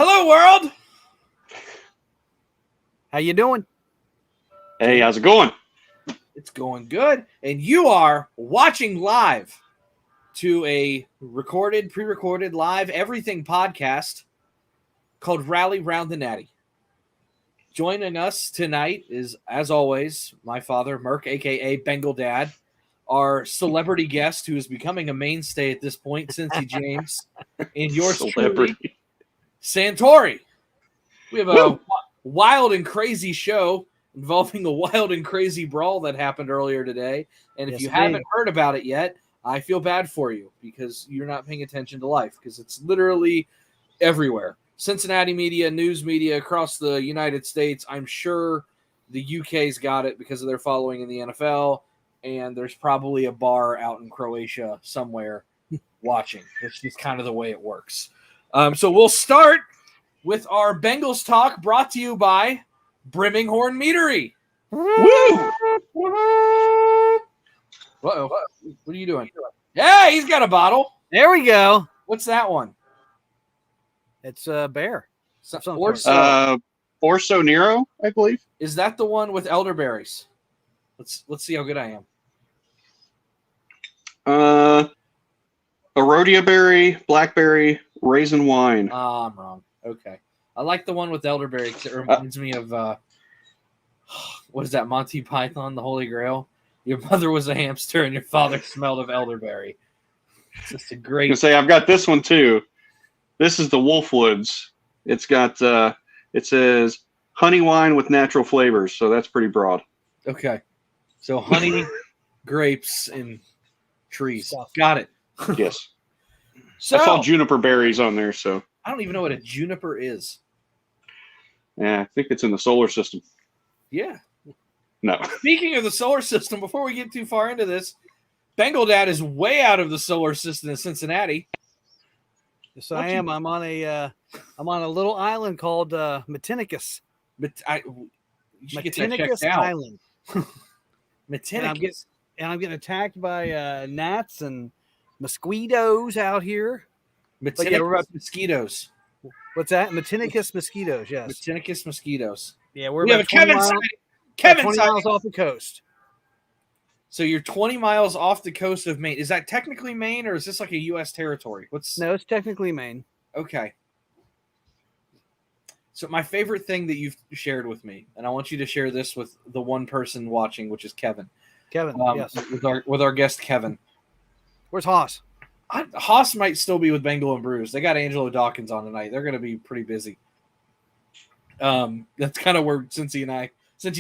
Hello, world. How you doing? Hey, how's it going? It's going good, and you are watching live to a pre-recorded live everything podcast called Rally Round the Natty. Joining us tonight is, as always, my father, Merc, a.k.a. Bengal Dad, our celebrity guest who is becoming a mainstay at this point, Cincy James, and yours truly, Santori. We have a wild and crazy show involving a wild and crazy brawl that happened earlier today. And if you haven't heard about it yet, I feel bad for you because you're not paying attention to life because it's literally everywhere. Cincinnati media, news media across the United States. I'm sure the UK's got it because of their following in the NFL. And there's probably a bar out in Croatia somewhere watching. It's just kind of the way it works. So we'll start with our Bengals talk brought to you by Brimming Horn Meadery. Woo! Uh-oh. What are you doing? Yeah, he's got a bottle. There we go. What's that one? It's a bear. Orso Nero, I believe. Is that the one with elderberries? Let's see how good I am. Arodia berry, blackberry, raisin wine. I'm wrong. Okay. I like the one with elderberry. It reminds me of, what is that, Monty Python, the Holy Grail? Your mother was a hamster and your father smelled of elderberry. It's just a great... I was gonna say, I've got this one too. This is the Wolfwoods. It's got, it says honey wine with natural flavors, so that's pretty broad. Okay. So honey, grapes, and trees. Got it. Yes. So, I saw juniper berries on there, so... I don't even know what a juniper is. Yeah, I think it's in the solar system. Yeah. No. Speaking of the solar system, before we get too far into this, Bengal Dad is way out of the solar system in Cincinnati. Yes, I am. I'm on a little island called Matinicus. Matinicus Island. Matinicus. And I'm getting attacked by gnats and mosquitoes out here. Matinicus mosquitoes. What's that? Matinicus mosquitoes, yes. Matinicus mosquitoes. Yeah, we have a Kevin miles off the coast. So you're 20 miles off the coast of Maine. Is that technically Maine, or is this like a U.S. territory? No, it's technically Maine. Okay. So my favorite thing that you've shared with me, and I want you to share this with the one person watching, which is Kevin. Kevin, yes. With our guest, Kevin. Where's Haas? Haas might still be with Bengal and Brews. They got Angelo Dawkins on tonight. They're going to be pretty busy. That's kind of where Cincy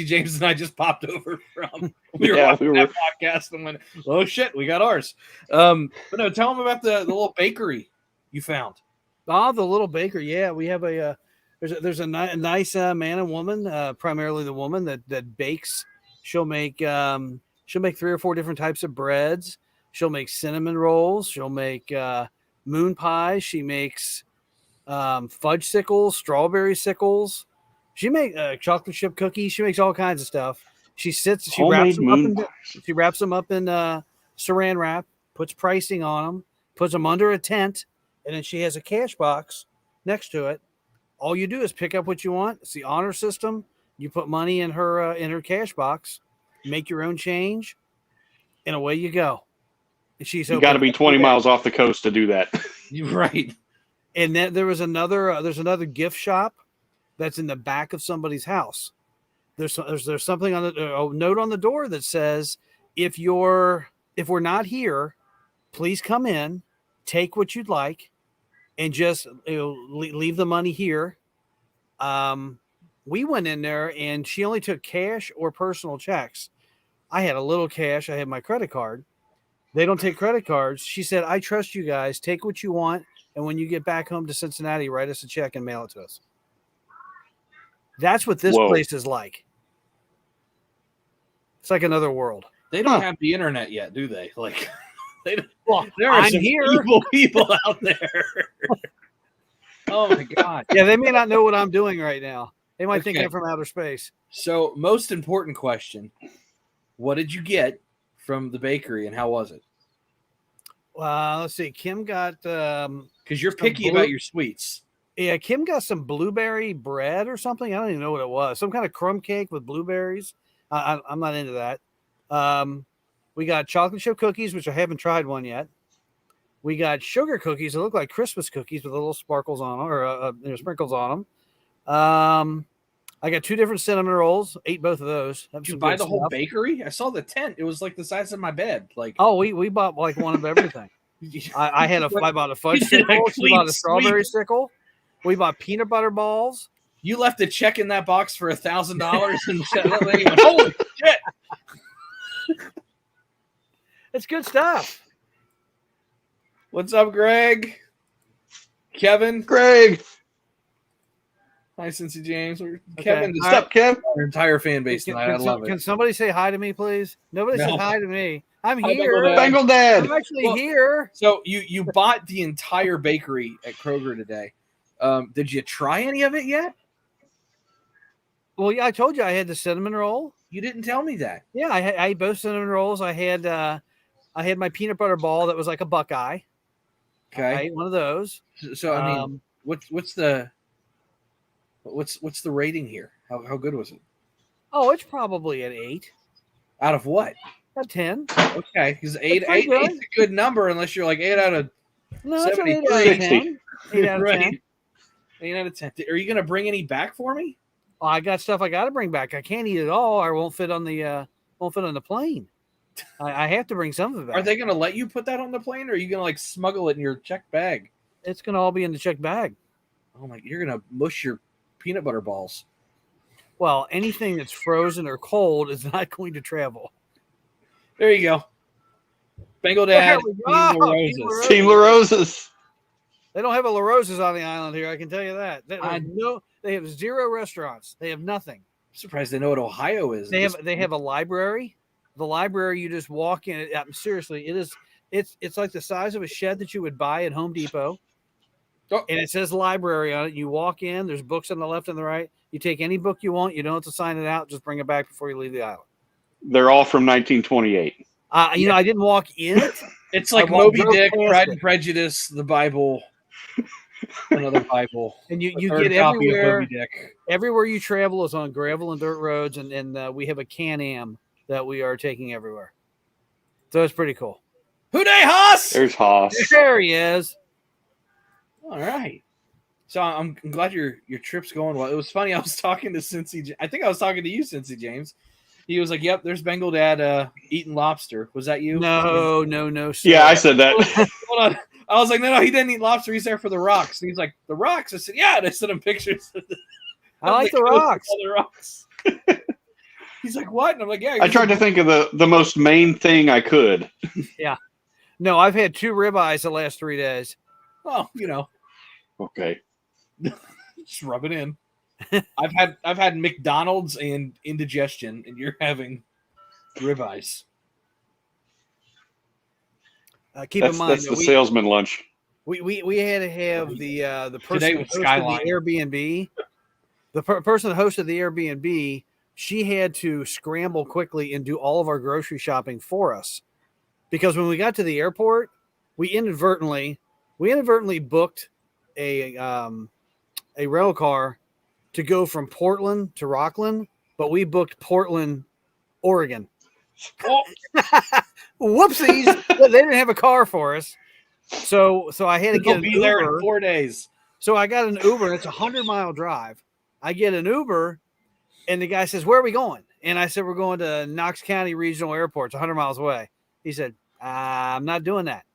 James and I just popped over from. We were watching that podcast and went, oh shit, we got ours. But no, tell them about the little bakery you found. Oh, the little bakery. Yeah, we have there's a nice man and woman, primarily the woman that bakes. She'll make 3 or 4 different types of breads. She'll make cinnamon rolls. She'll make moon pies. She makes fudge sickles, strawberry sickles. She makes chocolate chip cookies. She makes all kinds of stuff. She wraps them up in saran wrap, puts pricing on them, puts them under a tent, and then she has a cash box next to it. All you do is pick up what you want. It's the honor system. You put money in her cash box, make your own change, and away you go. And you got to be 20 miles off the coast to do that. Right. And then there's another gift shop that's in the back of somebody's house. There's something on a note on the door that says, if we're not here, please come in, take what you'd like, and just leave the money here. We went in there and she only took cash or personal checks. I had a little cash. I had my credit card. They don't take credit cards. She said, I trust you guys. Take what you want. And when you get back home to Cincinnati, write us a check and mail it to us. That's what this place is like. It's like another world. They don't have the internet yet, do they? Like, there are I'm some here. evil people out there. Oh my God. Yeah, they may not know what I'm doing right now. They might think I'm from outer space. So, most important question. What did you get from the bakery and how was it? Let's see. Kim got because you're picky about your sweets. Yeah, Kim got some blueberry bread or something. I don't even know what it was. Some kind of crumb cake with blueberries. I'm not into that. We got chocolate chip cookies, which I haven't tried one yet. We got sugar cookies that look like Christmas cookies with little sparkles on them or sprinkles on them. I got 2 different cinnamon rolls. Ate both of those. Did you buy the whole bakery? I saw the tent. It was like the size of my bed. Like, oh, we bought like one of everything. I bought a fudge sickle. She bought a strawberry sickle. We bought peanut butter balls. You left a check in that box for $1,000 and said, "Holy shit!" It's good stuff. What's up, Greg? Kevin? Greg. Hi, Cincy James. Okay. Kevin, What's up, Kev? our entire fan base tonight. I love it. Can somebody say hi to me, please? Nobody said hi to me. I'm Hi, here. Bengal Dad. I'm actually here. So you bought the entire bakery at Kroger today. Did you try any of it yet? Well, yeah, I told you I had the cinnamon roll. You didn't tell me that. Yeah, I ate both cinnamon rolls. I had my peanut butter ball that was like a Buckeye. Okay, I ate one of those. So I mean, what's the rating here? How good was it? Oh, it's probably an 8 Out of what? a 10. Okay, because eight's good. a good number unless you're like 8 out of No, it's an 8 73. out of 10. 8 out of 10. Right. 8 out of 10. Are you gonna bring any back for me? Oh, I got stuff I got to bring back. I can't eat it all. I won't fit on the plane. I have to bring some of it back. Are they gonna let you put that on the plane, or are you gonna like smuggle it in your checked bag? It's gonna all be in the checked bag. Oh my! You're gonna mush your peanut butter balls. Well, anything that's frozen or cold is not going to travel. There you go. Bengal Dad. There we go. Team La Roses. Team La Roses. They don't have a La Roses on the island here. I can tell you that. I- They have 0 restaurants. They have nothing. I'm surprised they know what Ohio is. They have a library. The library, you just walk in. Seriously, it's like the size of a shed that you would buy at Home Depot. Oh. And it says library on it. You walk in. There's books on the left and the right. You take any book you want. You don't have to sign it out. Just bring it back before you leave the island. They're all from 1928. I didn't walk in it. It's like I walked Moby real Dick, past Pride it. and Prejudice, the Bible, another Bible. And you Third get copy of everywhere. Moby Dick. Everywhere you travel is on gravel and dirt roads, and we have a Can-Am that we are taking everywhere. So it's pretty cool. Who dey Haas? There's Haas. There he is. All right. So I'm glad your trip's going well. It was funny. I was talking to Cincy. I think I was talking to you, Cincy James. He was like, "Yep, there's Bengal Dad eating lobster." Was that you? No, sir. Yeah, I said that. Hold on. I was like, no, he didn't eat lobster. He's there for the rocks. And he's like, the rocks? I said, yeah. And I sent him pictures. I like the rocks. The rocks. He's like, what? And I'm like, yeah. I tried to think of the most main thing I could. Yeah. No, I've had 2 ribeyes the last 3 days. Oh, Okay. just rub it in. I've had McDonald's and indigestion, and you're having ribeyes. Keep in mind That's the salesman lunch. we had to have the person Today who was hosted Skyline. the Airbnb. The person that hosted the Airbnb, she had to scramble quickly and do all of our grocery shopping for us, because when we got to the airport, we inadvertently booked a rental car to go from Portland to Rockland, but we booked Portland, Oregon. Oh, Whoopsies! They didn't have a car for us, so I had to get he'll an be there Uber. in 4 days. So I got an Uber, and it's a 100-mile drive. I get an Uber, and the guy says, "Where are we going?" And I said, "We're going to Knox County Regional Airport. It's 100 miles away." He said, "I'm not doing that."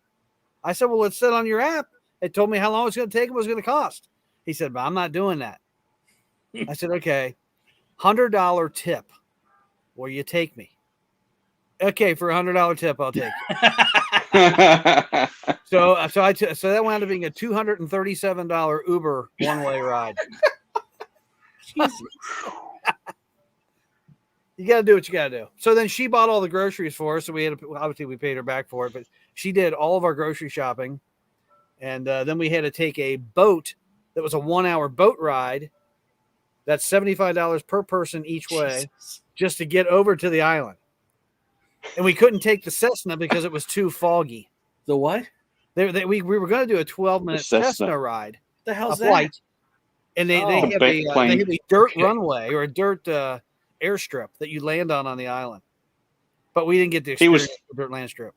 I said, "Well, let's sit on your app." It told me how long it's going to take and what it's going to cost. He said, "But I'm not doing that." I said, "Okay, $100 tip. Will you take me?" Okay, for $100 tip, I'll take it. So that wound up being a $237 Uber one-way ride. You got to do what you got to do. So then she bought all the groceries for us. So obviously we paid her back for it, but she did all of our grocery shopping. And then we had to take a boat that was a 1-hour boat ride. That's $75 per person each way, just to get over to the island. And we couldn't take the Cessna because it was too foggy. The what? We were going to do a 12-minute Cessna. Cessna ride. The hell's a flight. And they Oh, have plane. a dirt runway or a dirt airstrip that you land on the island. But we didn't get the He was experience of the dirt land strip.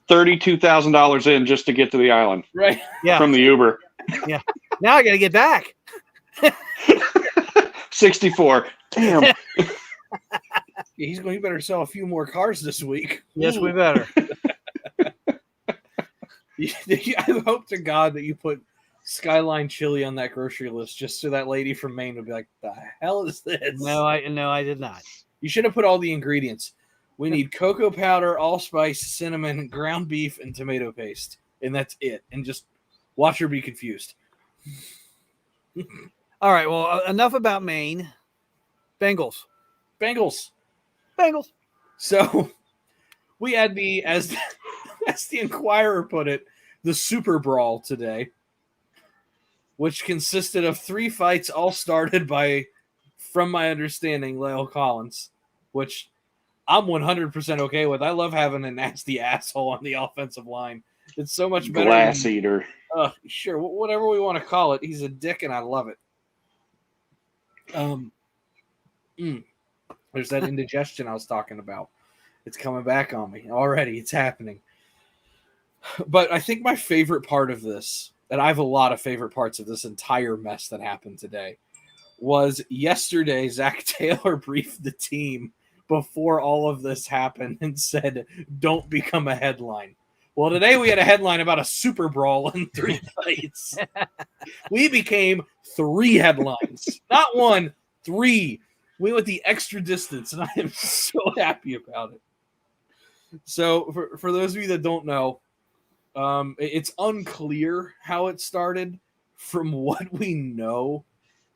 $32,000 in just to get to the island right. Yeah. from the Uber. Yeah. Now I got to get back. 64. Damn. He's going. You better sell a few more cars this week. Yes, Ooh. we better. I hope to God that you put Skyline Chili on that grocery list just so that lady from Maine would be like, "The hell is this?" No, I did not. You should have put all the ingredients. We need cocoa powder, allspice, cinnamon, ground beef, and tomato paste, and that's it. And just watch her be confused. All right. Well, enough about Maine. Bengals. So we had as the Inquirer put it, the Super Brawl today, which consisted of 3 fights, all started by, from my understanding, La'el Collins, which I'm 100% okay with. I love having a nasty asshole on the offensive line. It's so much better. Glass eater. Sure, whatever we want to call it. He's a dick, and I love it. There's that indigestion I was talking about. It's coming back on me already. It's happening. But I think my favorite part of this, and I have a lot of favorite parts of this entire mess that happened today, was yesterday Zach Taylor briefed the team before all of this happened and said, "Don't become a headline." Well, today we had a headline about a Super Brawl in 3 fights. We became 3 headlines. Not 1, 3. We went the extra distance, and I am so happy about it. So for those of you that don't know, it's unclear how it started. From what we know,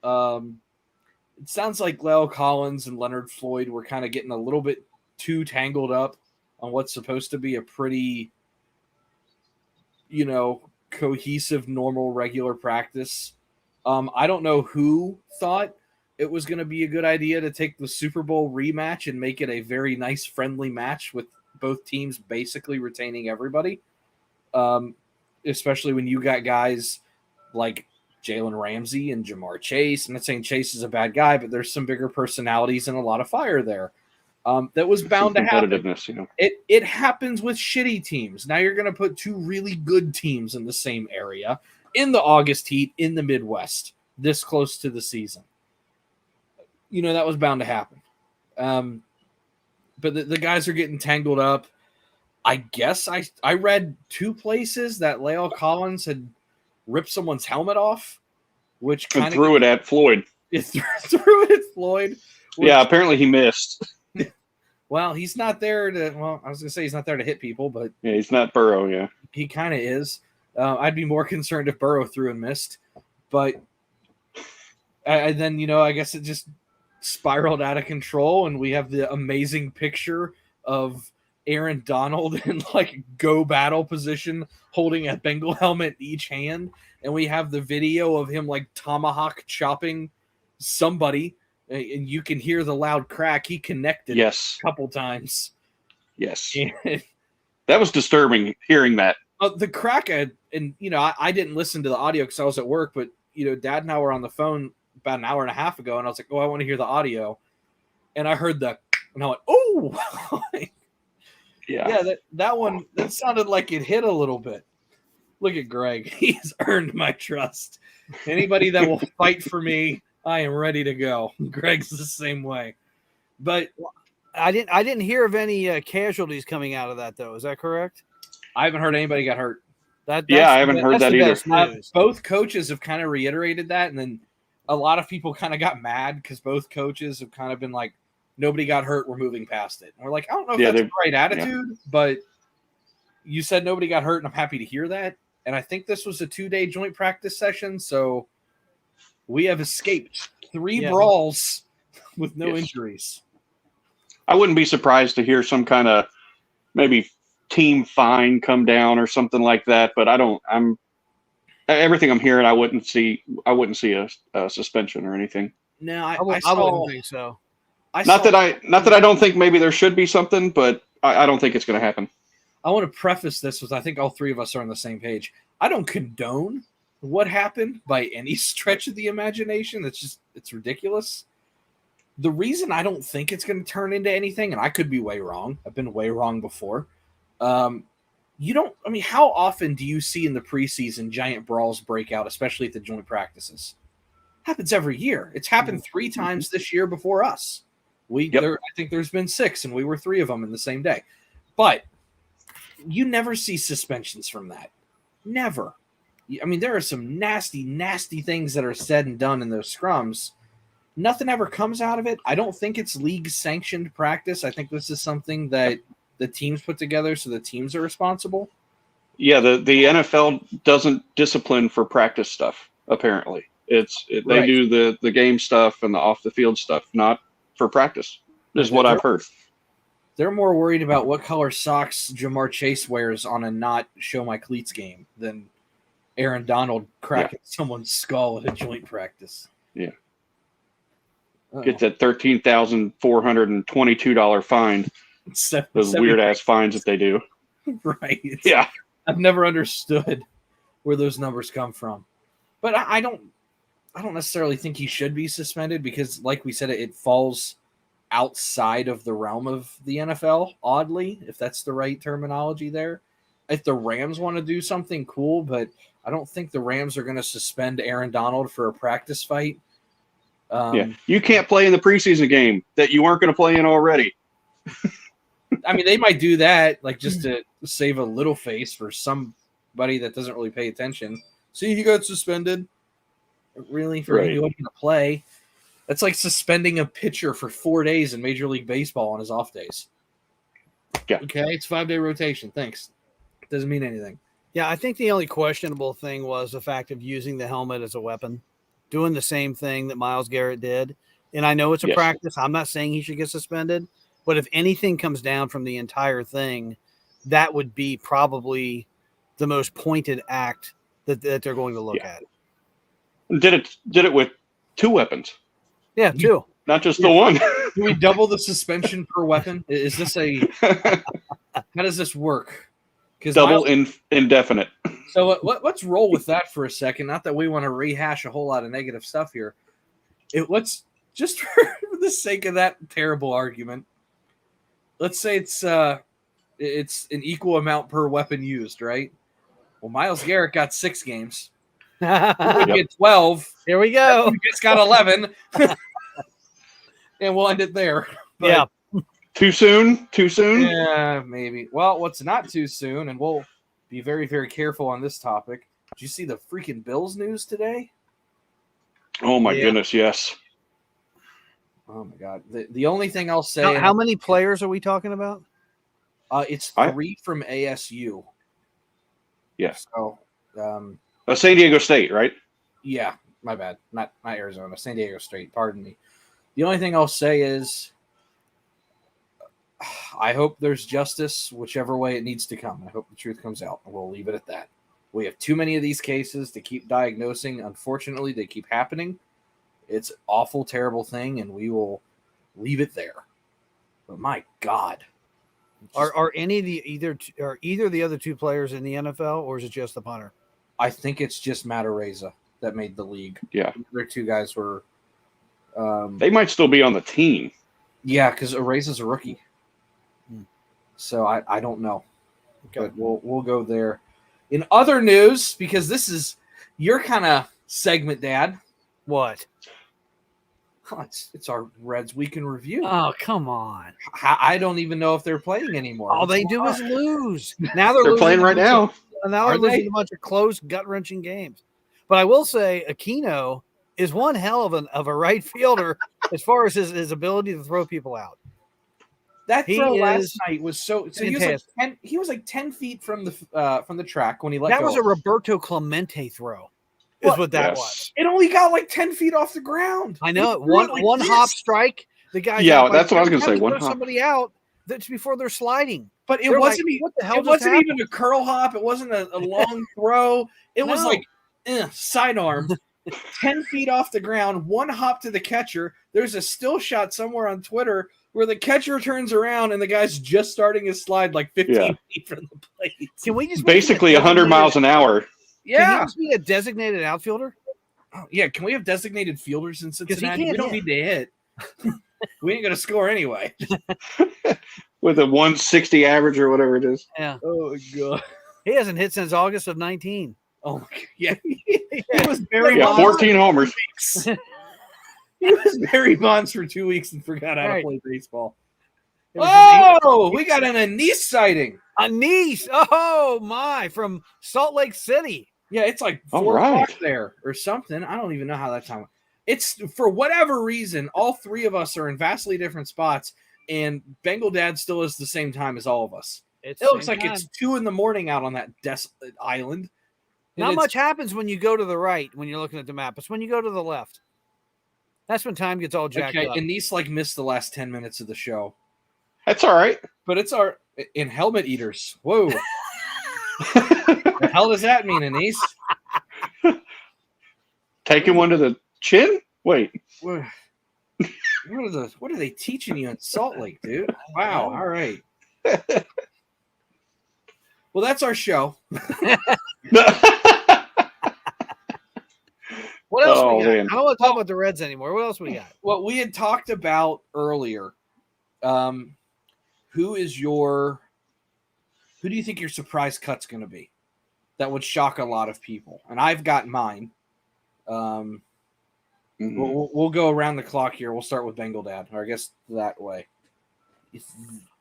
it sounds like La'el Collins and Leonard Floyd were kind of getting a little bit too tangled up on what's supposed to be a pretty, cohesive, normal, regular practice. I don't know who thought it was going to be a good idea to take the Super Bowl rematch and make it a very nice, friendly match with both teams basically retaining everybody. Especially when you got guys like Jalen Ramsey and Jamar Chase. I'm not saying Chase is a bad guy, but there's some bigger personalities and a lot of fire there. That was bound to happen. It happens with shitty teams. Now you're going to put 2 really good teams in the same area in the August heat in the Midwest, this close to the season. That was bound to happen. But the guys are getting tangled up. I guess I read 2 places that La'el Collins had ripped someone's helmet off, which kind of threw it at Floyd. Threw it at Floyd. Yeah, apparently he missed. Well, he's not there to. Well, I was gonna say he's not there to hit people, but yeah, he's not Burrow. Yeah, he kind of is. I'd be more concerned if Burrow threw and missed, but then I guess it just spiraled out of control, and we have the amazing picture of Aaron Donald in go battle position, holding a Bengal helmet in each hand, and we have the video of him tomahawk chopping somebody, and you can hear the loud crack. He connected a couple times. Yes, and, that was disturbing hearing that. The crack, I didn't listen to the audio because I was at work, but Dad and I were on the phone about an hour and a half ago, and I was like, "Oh, I want to hear the audio," and I heard and I went, "Oh." Yeah, that one, that sounded like it hit a little bit. Look at Greg. He's earned my trust. Anybody that will fight for me, I am ready to go. Greg's the same way. But I didn't hear of any casualties coming out of that, though. Is that correct? I haven't heard anybody got hurt. I haven't heard that either. Both coaches have kind of reiterated that, and then a lot of people kind of got mad because both coaches have kind of been like, nobody got hurt, we're moving past it. And we're like, I don't know if that's the right attitude, but you said nobody got hurt, and I'm happy to hear that. And I think this was a 2-day joint practice session, so we have escaped 3 brawls with no injuries. I wouldn't be surprised to hear some kind of maybe team fine come down or something like that, but everything I'm hearing, I wouldn't see a suspension or anything. No, I wouldn't think so. Not that I don't think maybe there should be something, but I don't think it's going to happen. I want to preface this with I think all 3 of us are on the same page. I don't condone what happened by any stretch of the imagination. It's ridiculous. The reason I don't think it's going to turn into anything, and I could be way wrong. I've been way wrong before. How often do you see in the preseason giant brawls break out, especially at the joint practices? Happens every year. It's happened 3 times this year before us. I think there's been 6, and we were 3 of them in the same day. But you never see suspensions from that. Never. I mean, there are some nasty, nasty things that are said and done in those scrums. Nothing ever comes out of it. I don't think it's league-sanctioned practice. I think this is something that the teams put together, so the teams are responsible. Yeah, the NFL doesn't discipline for practice stuff, apparently. They do the game stuff and the off-the-field stuff, not for practice, is what I've heard. They're more worried about what color socks Jamar Chase wears on a not show my cleats game than Aaron Donald cracking someone's skull at a joint practice. Yeah. Get that $13,422 fine. Those weird-ass fines that they do. Right. Yeah. I've never understood where those numbers come from. But I don't necessarily think he should be suspended because, like we said, it falls outside of the realm of the NFL, oddly, if that's the right terminology there. If the Rams want to do something cool, but I don't think the Rams are going to suspend Aaron Donald for a practice fight. You can't play in the preseason game that you weren't going to play in already. I mean, they might do that, like just to save a little face for somebody that doesn't really pay attention. See, he got suspended. Really? For anyone to play? That's like suspending a pitcher for 4 days in Major League Baseball on his off days. Yeah. Okay, it's 5-day rotation. Thanks. Doesn't mean anything. Yeah, I think the only questionable thing was the fact of using the helmet as a weapon, doing the same thing that Myles Garrett did. And I know it's a practice. I'm not saying he should get suspended, but if anything comes down from the entire thing, that would be probably the most pointed act that they're going to look at. Did it with 2 weapons. Yeah, 2. Not just the one. Do we double the suspension per weapon? Is this how does this work? Double indefinite. So let's roll with that for a second. Not that we want to rehash a whole lot of negative stuff here. Let's just for the sake of that terrible argument, let's say it's an equal amount per weapon used, right? Well, Myles Garrett got 6 games. We get 12. Here we go. We just got 11. And we'll end it there. But, Too soon? Yeah, maybe. Well, what's not too soon, and we'll be very, very careful on this topic. Did you see the freaking Bills news today? Oh, my goodness, yes. Oh, my God. The only thing I'll say... How many players are we talking about? It's 3 from ASU. Yes. So, San Diego State, right? Yeah, my bad. Not Arizona. San Diego State, pardon me. The only thing I'll say is I hope there's justice whichever way it needs to come. I hope the truth comes out, and we'll leave it at that. We have too many of these cases to keep diagnosing. Unfortunately, they keep happening. It's an awful, terrible thing, and we will leave it there. But my God. Are any of either the other 2 players in the NFL, or is it just the punter? I think it's just Matt Araiza that made the league. Yeah. The other 2 guys were they might still be on the team. Yeah, because Araiza's a rookie. So I don't know. Okay. But we'll go there. In other news, because this is your kind of segment, Dad. What? Oh, it's our Reds Week in Review. Oh, come on. I don't even know if they're playing anymore. All they do is lose. Now they're playing right now. Now they're losing a bunch of close, gut-wrenching games. But I will say Aquino is one hell of a right fielder as far as his ability to throw people out. That throw last night was so he was like 10 feet from the track when he let go. That was a Roberto Clemente throw. Is what that was. It only got like 10 feet off the ground. I know it. One hop strike. The guy. Yeah, that's what I was going to say. One hop. Somebody out. That's before they're sliding. But it wasn't. Like, what the hell? It wasn't even a curl hop. It wasn't a long throw. It was like sidearm, 10 feet off the ground. One hop to the catcher. There's a still shot somewhere on Twitter where the catcher turns around and the guy's just starting his slide like 15 feet from the plate. Can we just basically 100 miles an hour? Can he just be a designated outfielder? Yeah, can we have designated fielders in Cincinnati? We don't hit. need to hit. We ain't gonna score anyway. With a 160 average or whatever it is. Yeah. Oh god. He hasn't hit since August of 19. Oh my god. Yeah. He was Barry Yeah, Bonds 14 homers. He was Barry Bonds for 2 weeks and forgot how to Right. play baseball. It was Oh, we got an Anise sighting. Anise. Oh my, from Salt Lake City. Yeah, it's like All 4 o'clock right. there or something. I don't even know how that time. It's for whatever reason, all three of us are in vastly different spots, and Bengal Dad still is the same time as all of us. It looks like it's 2 a.m. out on that desolate island. Not much happens when you go to the right when you're looking at the map. It's when you go to the left. That's when time gets all jacked up. And these like missed the last 10 minutes of the show. That's all right. But it's our in helmet eaters. Whoa. The hell does that mean, Anise? Taking one to the chin? Wait. What are they teaching you in Salt Lake, dude? Wow. All right. Well, that's our show. What else we got? Man. I don't want to talk about the Reds anymore. What else we got? What we had talked about earlier. Who do you think your surprise cut's going to be? That would shock a lot of people. And I've got mine. We'll go around the clock here. We'll start with Bengal Dad, or I guess that way.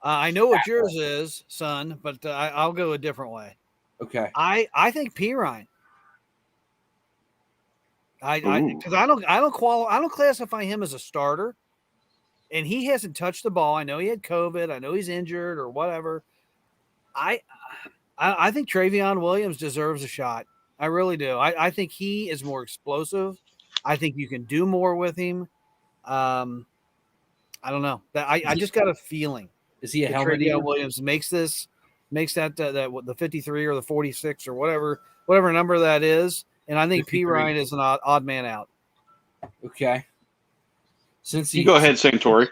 I know what yours is, son, but I'll go a different way. Okay. I think Pirine. Because I don't classify him as a starter, and he hasn't touched the ball. I know he had COVID. I know he's injured or whatever. I think Travion Williams deserves a shot. I really do. I think he is more explosive. I think you can do more with him. I don't know. I just got a feeling. Is he a helmet eater? Travion Williams makes that the 53 or the 46 or whatever number that is. And I think P. Ryan is an odd man out. Okay. You go ahead, Santori.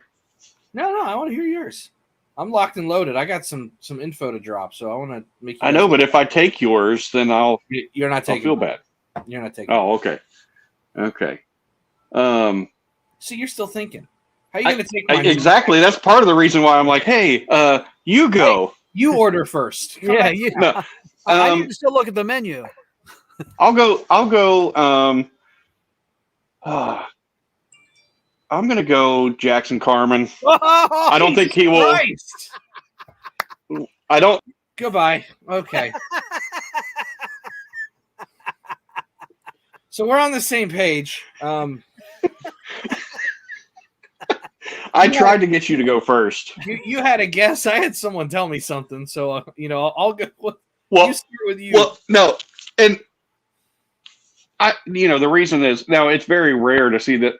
No, I want to hear yours. I'm locked and loaded. I got some info to drop, so I want to make. I know, but if I take yours, then You're not taking. I'll feel bad. You're not taking. Oh, okay. So you're still thinking. How are you going to take mine? Exactly. That's part of the reason why I'm like, hey, you go. Hey, you order first. Yeah. No, I need to still look at the menu. I'll go. I'm going to go Jackson Carmen. Oh, I don't think he will. Christ. I don't. Goodbye. Okay. So we're on the same page. I tried to get you to go first. You had a guess. I had someone tell me something, so I'll go. Well, start with you. Well, no, and the reason is now it's very rare to see an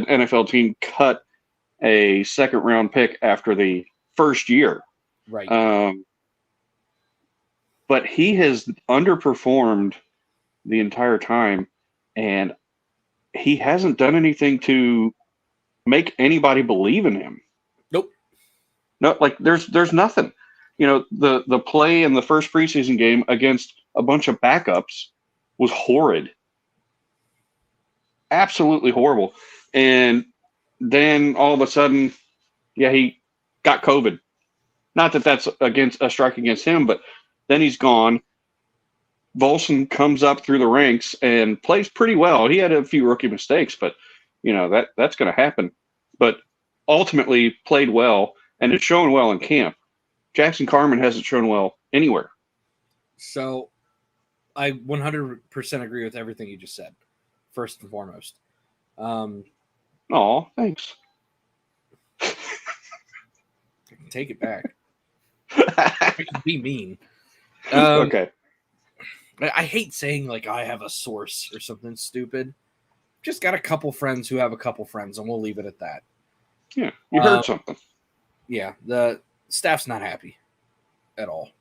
NFL team cut a second round pick after the first year. Right. But he has underperformed the entire time, and he hasn't done anything to make anybody believe in him. Nope. No, like there's nothing. The play in the first preseason game against a bunch of backups was horrid. Absolutely horrible. And then all of a sudden, he got COVID. Not that that's against a strike against him, but then he's gone. Volson comes up through the ranks and plays pretty well. He had a few rookie mistakes, but that's going to happen. But ultimately played well, and it's shown well in camp. Jackson Carmen hasn't shown well anywhere. So I 100% agree with everything you just said, first and foremost. Oh, thanks. I can take it back. I can be mean. Okay. I hate saying like I have a source or something stupid. Just got a couple friends who have a couple friends, and we'll leave it at that. Yeah, you heard something. Yeah, the staff's not happy at all.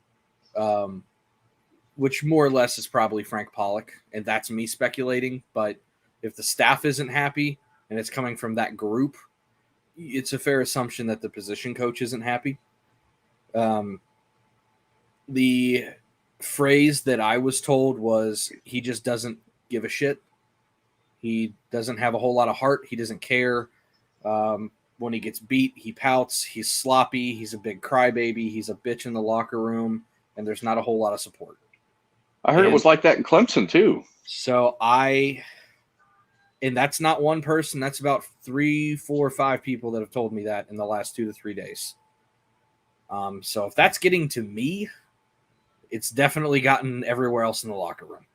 Which more or less is probably Frank Pollock, and that's me speculating. But if the staff isn't happy and it's coming from that group, it's a fair assumption that the position coach isn't happy. The phrase that I was told was he just doesn't give a shit. He doesn't have a whole lot of heart. He doesn't care. When he gets beat, he pouts. He's sloppy. He's a big crybaby. He's a bitch in the locker room, and there's not a whole lot of support. I heard it was like that in Clemson too. So and that's not one person. That's about 3, 4, 5 people that have told me that in the last 2 to 3 days. So if that's getting to me, it's definitely gotten everywhere else in the locker room.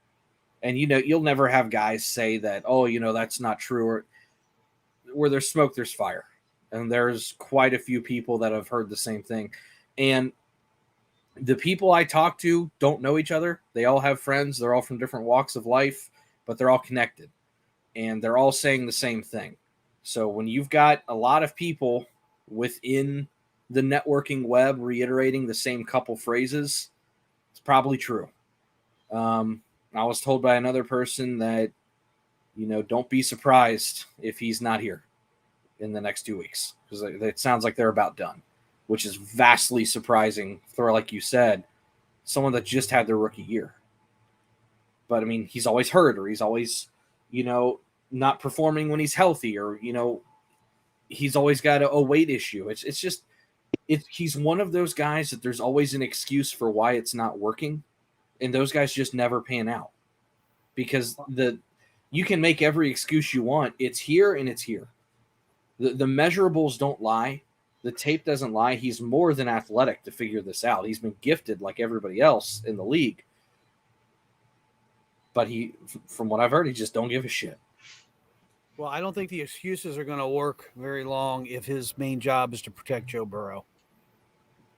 And, you'll never have guys say that, oh, that's not true. Or where there's smoke, there's fire. And there's quite a few people that have heard the same thing. And the people I talk to don't know each other. They all have friends. They're all from different walks of life, but they're all connected. And they're all saying the same thing. So when you've got a lot of people within the networking web reiterating the same couple phrases, it's probably true. I was told by another person that, don't be surprised if he's not here in the next 2 weeks, because it sounds like they're about done, which is vastly surprising for, like you said, someone that just had their rookie year. But, I mean, he's always hurt, or he's always, not performing when he's healthy, or, he's always got a weight issue. He's one of those guys that there's always an excuse for why it's not working. And those guys just never pan out, because you can make every excuse you want. It's here and it's here. The measurables don't lie. The tape doesn't lie. He's more than athletic to figure this out. He's been gifted like everybody else in the league. But from what I've heard, he just don't give a shit. Well, I don't think the excuses are going to work very long if his main job is to protect Joe Burrow.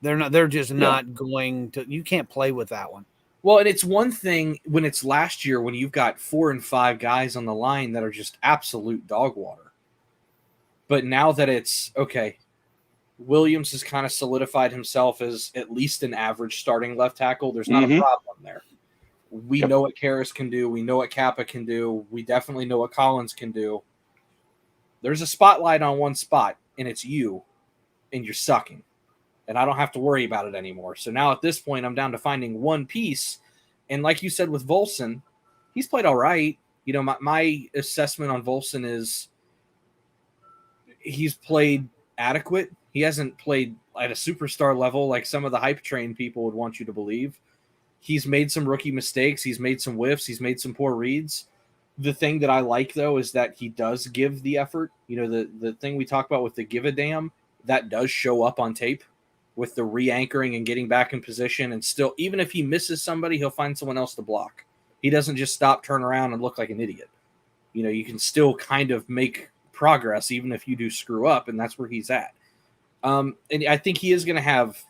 They're just not going to. You can't play with that one. Well, and it's one thing when it's last year when you've got 4 and 5 guys on the line that are just absolute dog water. But now that it's, okay, Williams has kind of solidified himself as at least an average starting left tackle. There's not a problem there. We know what Karras can do. We know what Kappa can do. We definitely know what Collins can do. There's a spotlight on one spot, and it's you, and you're sucking. And I don't have to worry about it anymore. So now at this point, I'm down to finding one piece. And like you said with Volson, he's played all right. My assessment on Volson is he's played adequate. He hasn't played at a superstar level like some of the hype train people would want you to believe. He's made some rookie mistakes. He's made some whiffs. He's made some poor reads. The thing that I like, though, is that he does give the effort. The thing we talk about with the give a damn, that does show up on tape. With the re-anchoring and getting back in position, and still, even if he misses somebody, he'll find someone else to block. He doesn't just stop, turn around, and look like an idiot. You can still kind of make progress even if you do screw up, and that's where he's at. And I think he is going to have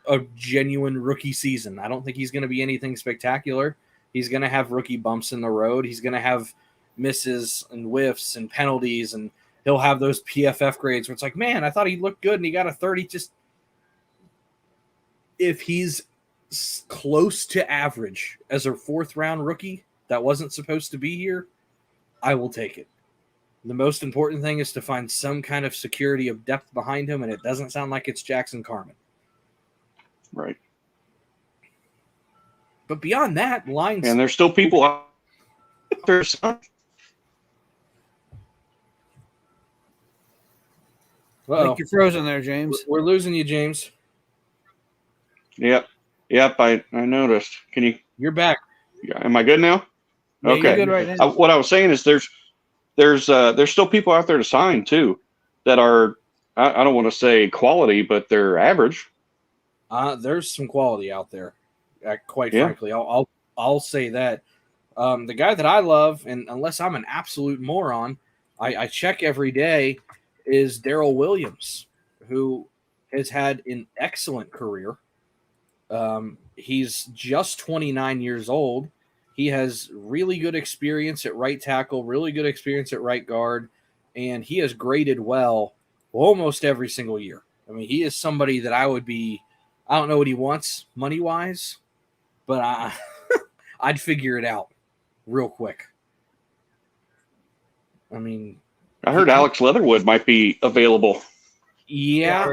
a genuine rookie season. I don't think he's going to be anything spectacular. He's going to have rookie bumps in the road. He's going to have misses and whiffs and penalties, and he'll have those PFF grades where it's like, man, I thought he looked good, and he got a 30. Just if he's close to average as a 4th-round rookie that wasn't supposed to be here, I will take it. The most important thing is to find some kind of security of depth behind him, and it doesn't sound like it's Jackson Carman. Right. But beyond that, lines... And there's still people out there. I think you're frozen there, James. We're losing you, James. Yep. I noticed. Can you? You're back. Am I good now? Yeah, okay. You're good right now. What I was saying is there's still people out there to sign too that are I don't want to say quality, but they're average. There's some quality out there. Quite frankly, I'll say that. The guy that I love, and unless I'm an absolute moron, I check every day, is Darrell Williams, who has had an excellent career. He's just 29 years old. He has really good experience at right tackle, really good experience at right guard, and he has graded well almost every single year. I mean, he is somebody that I don't know what he wants money-wise, but I'd figure it out real quick. I mean, I heard Alex Leatherwood might be available. Yeah.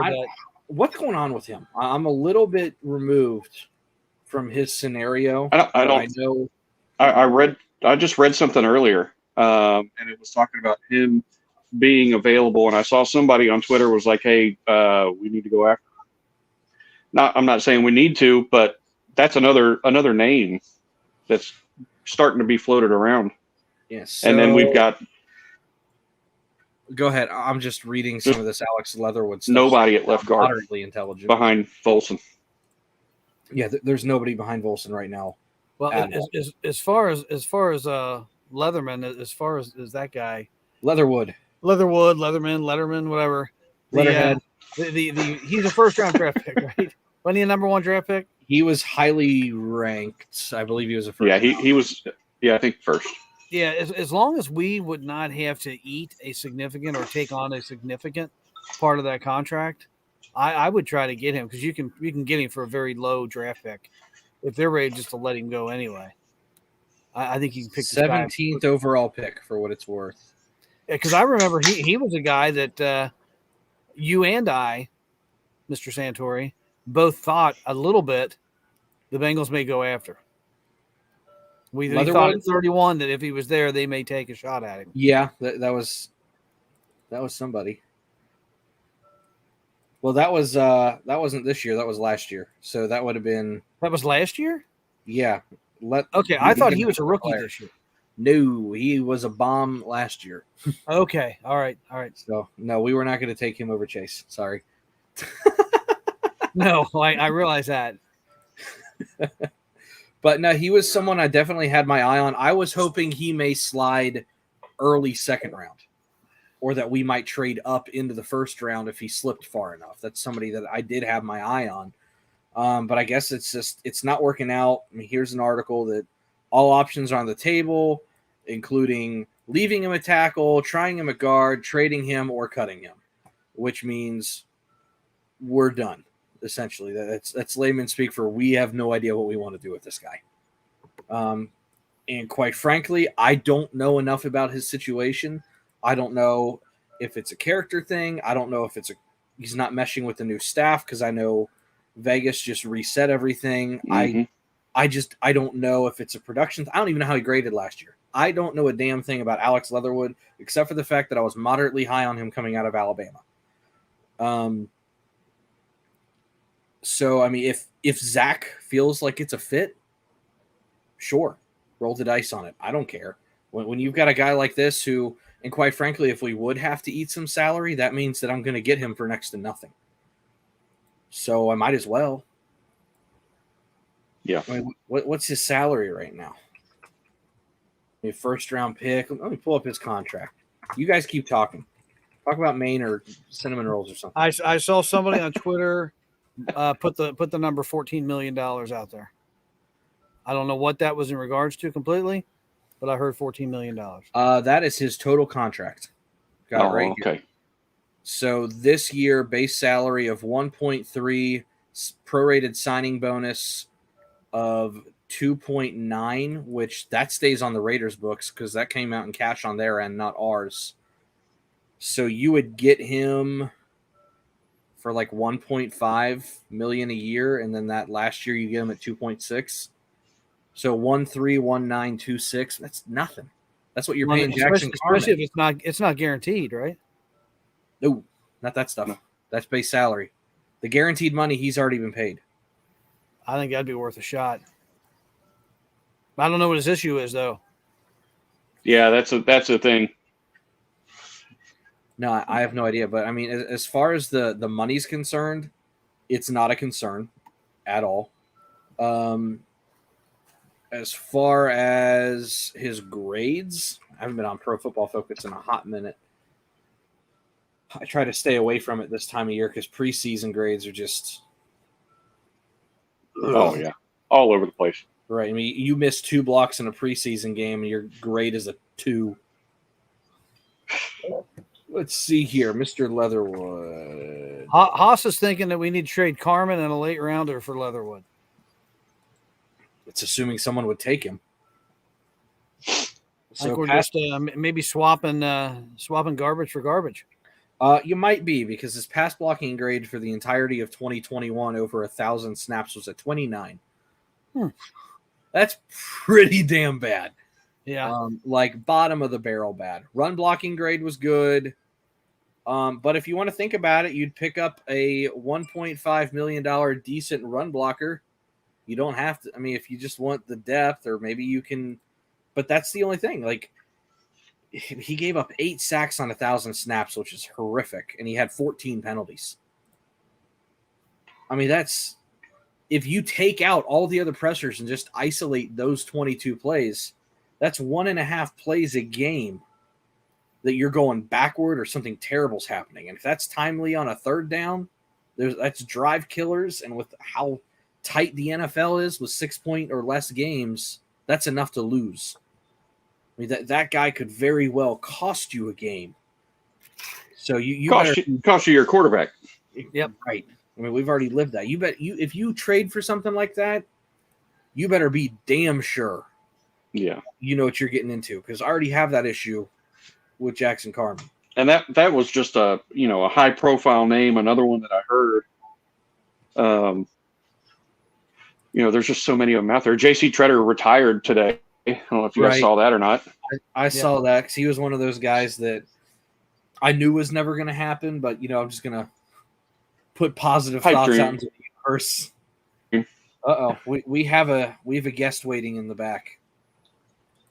What's going on with him? I'm a little bit removed from his scenario. I don't. I know. I just read something earlier, and it was talking about him being available. And I saw somebody on Twitter was like, "Hey, we need to go after." I'm not saying we need to, but that's another name that's starting to be floated around. Yes. And then we've got Go ahead. I'm just reading some of this Alex Leatherwood stuff. nobody at left guard Moderately intelligent behind Volson. Yeah, there's nobody behind Volson right now. Well, as far as Leatherman, as far as that guy, Leatherwood, Letterman, whatever. Letterhead. He's a first round draft pick, right? Wasn't he a number 1 draft pick? He was highly ranked. I believe he was a first. Yeah, he was. Yeah, I think first. Yeah, as long as we would not have to eat a significant or take on a significant part of that contract, I would try to get him because you can get him for a very low draft pick if they're ready just to let him go anyway. I think you can pick 17th overall pick for what it's worth. Because I remember he was a guy that you and I, Mr. Santori, both thought a little bit the Bengals may go after. We thought at 31 that if he was there, they may take a shot at him. Yeah, that was somebody. Well, that wasn't this year. That was last year. So that would have been. That was last year? Yeah. Okay, I thought he was a rookie this year. No, he was a bomb last year. Okay, all right. So no, we were not going to take him over Chase. Sorry. No, I realize that. But no, he was someone I definitely had my eye on. I was hoping he may slide early second round, or that we might trade up into the first round if he slipped far enough. That's somebody that I did have my eye on. But I guess it's not working out. I mean, here's an article that all options are on the table, including leaving him a tackle, trying him a guard, trading him, or cutting him, which means we're done. Essentially, that's layman speak for we have no idea what we want to do with this guy. And quite frankly, I don't know enough about his situation. I don't know if it's a character thing. I don't know if he's not meshing with the new staff because I know Vegas just reset everything. Mm-hmm. I don't know if it's a production. I don't even know how he graded last year. I don't know a damn thing about Alex Leatherwood except for the fact that I was moderately high on him coming out of Alabama. So, I mean, if Zach feels like it's a fit, sure, roll the dice on it. I don't care. When you've got a guy like this who, and quite frankly, if we would have to eat some salary, that means that I'm going to get him for next to nothing. So I might as well. Yeah. I mean, what's his salary right now? A first-round pick. Let me pull up his contract. You guys keep talking. Talk about Maine or cinnamon rolls or something. I saw somebody on Twitter put the number $14 million out there. I don't know what that was in regards to completely, but I heard $14 million. That is his total contract. Got it right okay. here. So this year, base salary of 1.3, prorated signing bonus of 2.9, which that stays on the Raiders books because that came out in cash on their end, not ours. So you would get him for like 1.5 million a year, and then that last year you get him at 2.6. So 1.31926. That's nothing. That's what you're paying Jackson Carman. Especially if it's not guaranteed, right? No, not that stuff. No. That's base salary. The guaranteed money he's already been paid. I think that'd be worth a shot. I don't know what his issue is though. Yeah, that's a thing. No, I have no idea. But I mean, as far as the money's concerned, it's not a concern at all. As far as his grades, I haven't been on Pro Football Focus in a hot minute. I try to stay away from it this time of year because preseason grades are just. Oh, yeah. All over the place. Right. I mean, you miss 2 blocks in a preseason game and your grade is a 2. Let's see here. Mr. Leatherwood. Haas is thinking that we need to trade Carman and a late rounder for Leatherwood. It's assuming someone would take him. So I think we're just maybe swapping garbage for garbage. You might be because his pass blocking grade for the entirety of 2021 over 1,000 snaps was at 29. That's pretty damn bad. Yeah. Like bottom of the barrel bad. Run blocking grade was good. But if you want to think about it, you'd pick up a $1.5 million decent run blocker. You don't have to. I mean, if you just want the depth, or maybe you can. But that's the only thing. Like, he gave up 8 sacks on 1,000 snaps, which is horrific, and he had 14 penalties. I mean, that's if you take out all the other pressures and just isolate those 22 plays, that's 1.5 plays a game that you're going backward or something terrible's happening. And if that's timely on a third down, that's drive killers. And with how tight the NFL is with 6-point or less games, that's enough to lose. I mean, that guy could very well cost you a game. So you cost you your quarterback. Yep, right. I mean, we've already lived that. If you trade for something like that, you better be damn sure. Yeah, you know what you're getting into, because I already have that issue with Jackson Carman. And that was just a high profile name. Another one that I heard. There's just so many of them out there. J.C. Treader retired today. I don't know if you guys saw that or not. I saw that because he was one of those guys that I knew was never going to happen, but I'm just going to put positive thoughts out into the universe. We have a guest waiting in the back.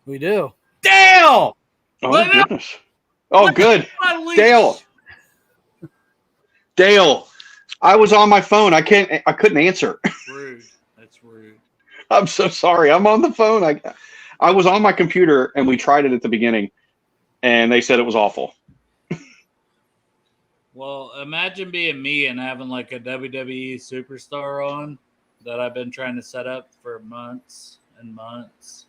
We do. Dale! Oh, goodness. Oh, good. Dale, I was on my phone. I couldn't answer. Rude. That's rude. I'm so sorry. I'm on the phone. I was on my computer, and we tried it at the beginning, and they said it was awful. Well, imagine being me and having like a WWE superstar on that I've been trying to set up for months and months.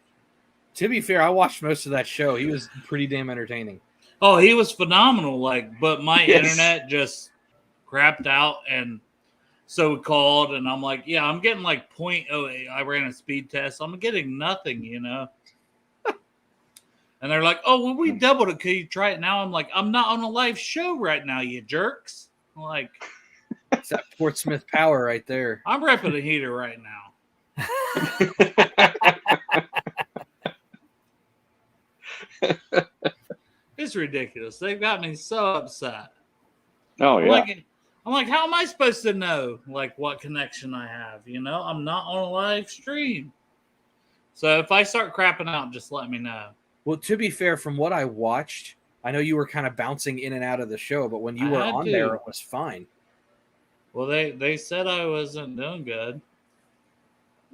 To be fair, I watched most of that show. He was pretty damn entertaining. Oh, he was phenomenal. But my internet just crapped out, and so we called, and I'm like, yeah, I'm getting like 0.08. I ran a speed test. I'm getting nothing, And they're like, oh, well, we doubled it. Can you try it now? I'm like, I'm not on a live show right now, you jerks. I'm like, it's that Portsmouth power right there. I'm repping a heater right now. It's ridiculous. They've got me so upset. Oh, yeah. I'm like, how am I supposed to know, what connection I have? I'm not on a live stream. So if I start crapping out, just let me know. Well, to be fair, from what I watched, I know you were kind of bouncing in and out of the show, but when you were on there, it was fine. Well, they said I wasn't doing good.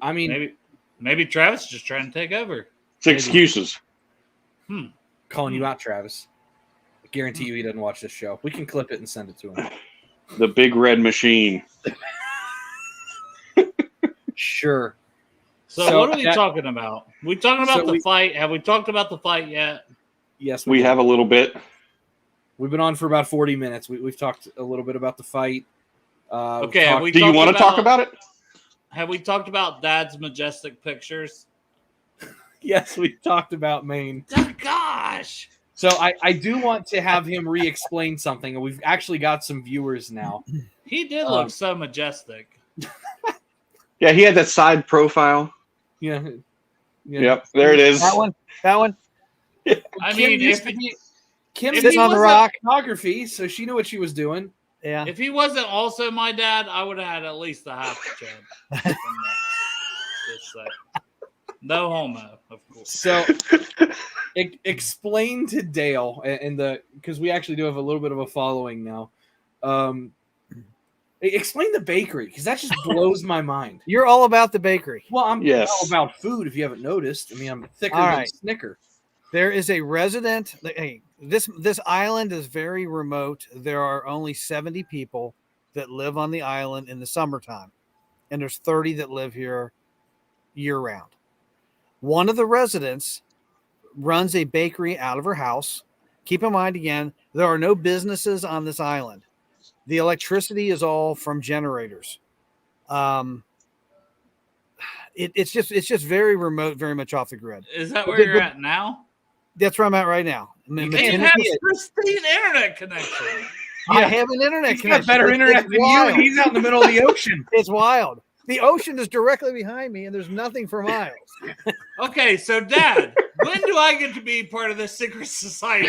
I mean, maybe Travis is just trying to take over. It's excuses. Calling you out, Travis. I guarantee you he doesn't watch this show. We can clip it and send it to him. The big red machine. Sure. So what are we talking about? We talking about the fight? Have we talked about the fight yet? Yes, we have a little bit. We've been on for about 40 minutes. We've talked a little bit about the fight. Okay. Do you want to talk about it? Have we talked about Dad's majestic pictures? Yes, we talked about Maine. Oh, gosh. So I do want to have him re-explain something. We've actually got some viewers now. He did look so majestic. Yeah, he had that side profile. Yeah. Yep, there it is. That one. Kim sitting on the rock. Photography, so she knew what she was doing. Yeah. If he wasn't also my dad, I would have had at least a half a chance. No homo, of course. So, explain to Dale because we actually do have a little bit of a following now. Explain the bakery, because that just blows my mind. You're all about the bakery. Well, I'm all about food. If you haven't noticed, I mean, I'm thicker than Snicker. There is a resident. Hey, this island is very remote. There are only 70 people that live on the island in the summertime, and there's 30 that live here year round. One of the residents runs a bakery out of her house. Keep in mind, again, there are no businesses on this island. The electricity is all from generators. It's just very remote, very much off the grid. Is that where you're at now? That's where I'm at right now. You have pristine internet connection. I have an internet connection. Got better internet than you, and he's out in the middle of the ocean. It's wild. The ocean is directly behind me, and there's nothing for miles. Okay, so Dad, when do I get to be part of this secret society?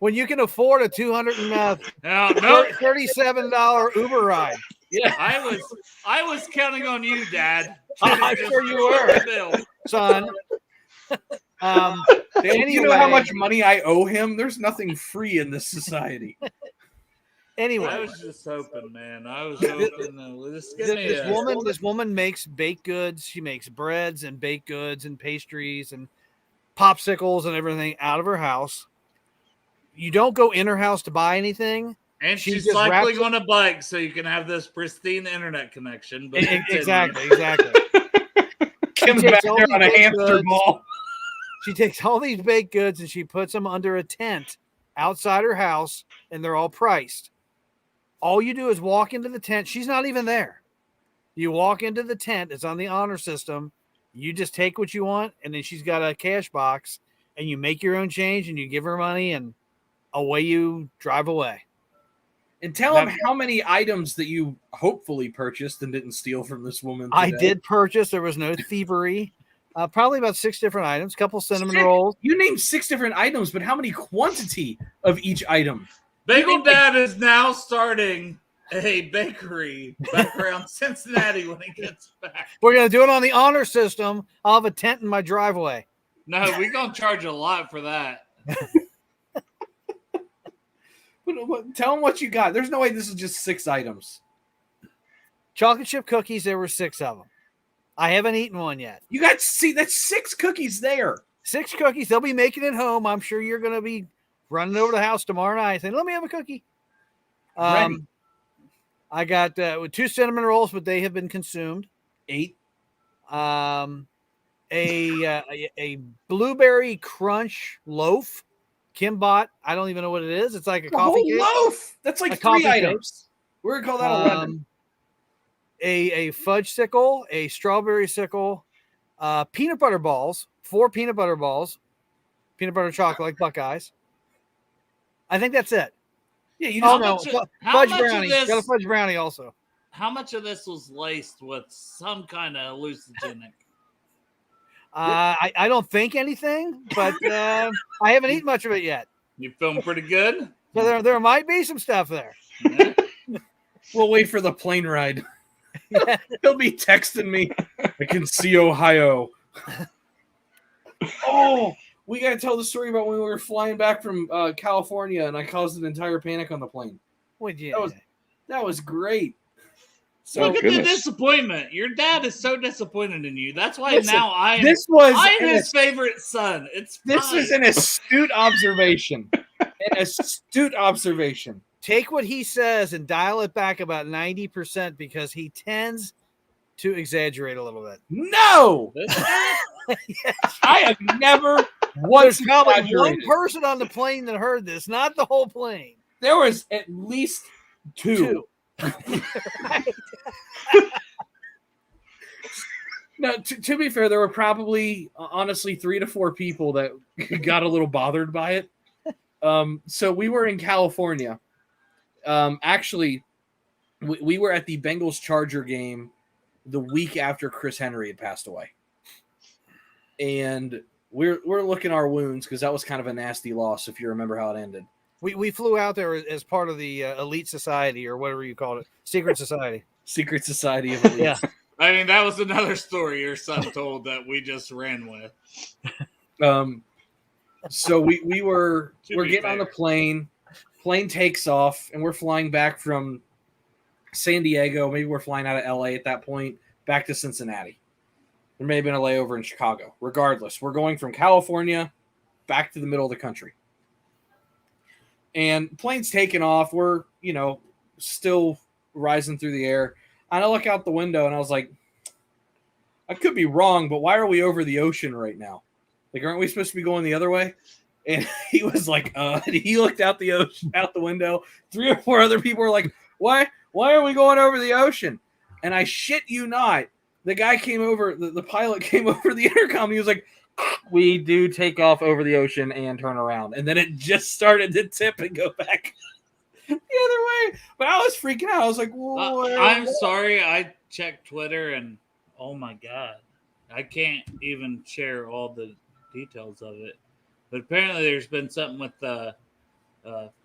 When you can afford a $237 Uber ride. Yeah. I was counting on you, Dad. I'm sure you were, son. Anyway, you know how much money I owe him? There's nothing free in this society. Anyway, I was just hoping, man. I was hoping this woman makes baked goods. She makes breads and baked goods and pastries and popsicles and everything out of her house. You don't go in her house to buy anything. And she's cycling on a bike so you can have this pristine internet connection. But exactly. Kim's back there on a hamster ball. She takes all these baked goods and she puts them under a tent outside her house, and they're all priced. All you do is walk into the tent. She's not even there. You walk into the tent. It's on the honor system. You just take what you want, and then she's got a cash box, and you make your own change, and you give her money, and away you drive away. And tell him how many items that you hopefully purchased and didn't steal from this woman today. I did purchase. There was no thievery. Probably about 6 different items. Couple cinnamon rolls. You named 6 different items, but how many quantity of each item? Bagel Dad is now starting a bakery back around Cincinnati when he gets back. We're going to do it on the honor system. I'll have a tent in my driveway. No, we're going to charge a lot for that. Tell them what you got. There's no way this is just 6 items. Chocolate chip cookies, there were 6 of them. I haven't eaten one yet. You got that's 6 cookies there. 6 cookies. They'll be making it home. I'm sure you're going to be running over to the house tomorrow night saying, let me have a cookie. I got 2 cinnamon rolls, but they have been consumed. 8. A blueberry crunch loaf. Kim bought. I don't even know what it is. It's like a coffee cake. Loaf. That's like 3 items. We're going to call that 11. A fudge sickle, a strawberry sickle, peanut butter balls, 4 peanut butter balls, peanut butter chocolate like Buckeyes. I think that's it. Yeah, you fudge brownie. Got a fudge brownie also. How much of this was laced with some kind of hallucinogenic? I don't think anything, but I haven't eaten much of it yet. You feeling pretty good? So there might be some stuff there. Yeah. We'll wait for the plane ride. He'll be texting me. I can see Ohio. Oh, we got to tell the story about when we were flying back from California and I caused an entire panic on the plane. Would you? That was great. So look at the disappointment. Your dad is so disappointed in you. That's why now I am his favorite son. This is an astute observation. Take what he says and dial it back about 90% because he tends to exaggerate a little bit. No! Yes. I have never once. There's probably one person on the plane that heard this, not the whole plane. There was at least 2. No, to be fair, there were probably honestly 3 to 4 people that got a little bothered by it. So we were in California. Actually, we were at the Bengals Charger game the week after Chris Henry had passed away, and we're looking our wounds because that was kind of a nasty loss. If you remember how it ended. We flew out there as part of the elite society or whatever you call it, secret society. Secret society of elite. Yeah. I mean, that was another story your son told that we just ran with. So we're getting on the plane. Plane takes off, and we're flying back from San Diego. Maybe we're flying out of LA at that point, back to Cincinnati. There may have been a layover in Chicago. Regardless, we're going from California back to the middle of the country. And plane's taking off. We're, still rising through the air. And I look out the window, and I was like, I could be wrong, but why are we over the ocean right now? Like, aren't we supposed to be going the other way? And he was like, and he looked out the ocean, out the window. 3 or 4 other people were like, why are we going over the ocean? And I shit you not, the guy came over, the pilot came over the intercom. He was like, we do take off over the ocean and turn around. And then it just started to tip and go back. the other way. But I was freaking out. I was like, I'm sorry. I checked Twitter and oh my God, I can't even share all the details of it. But apparently there's been something with the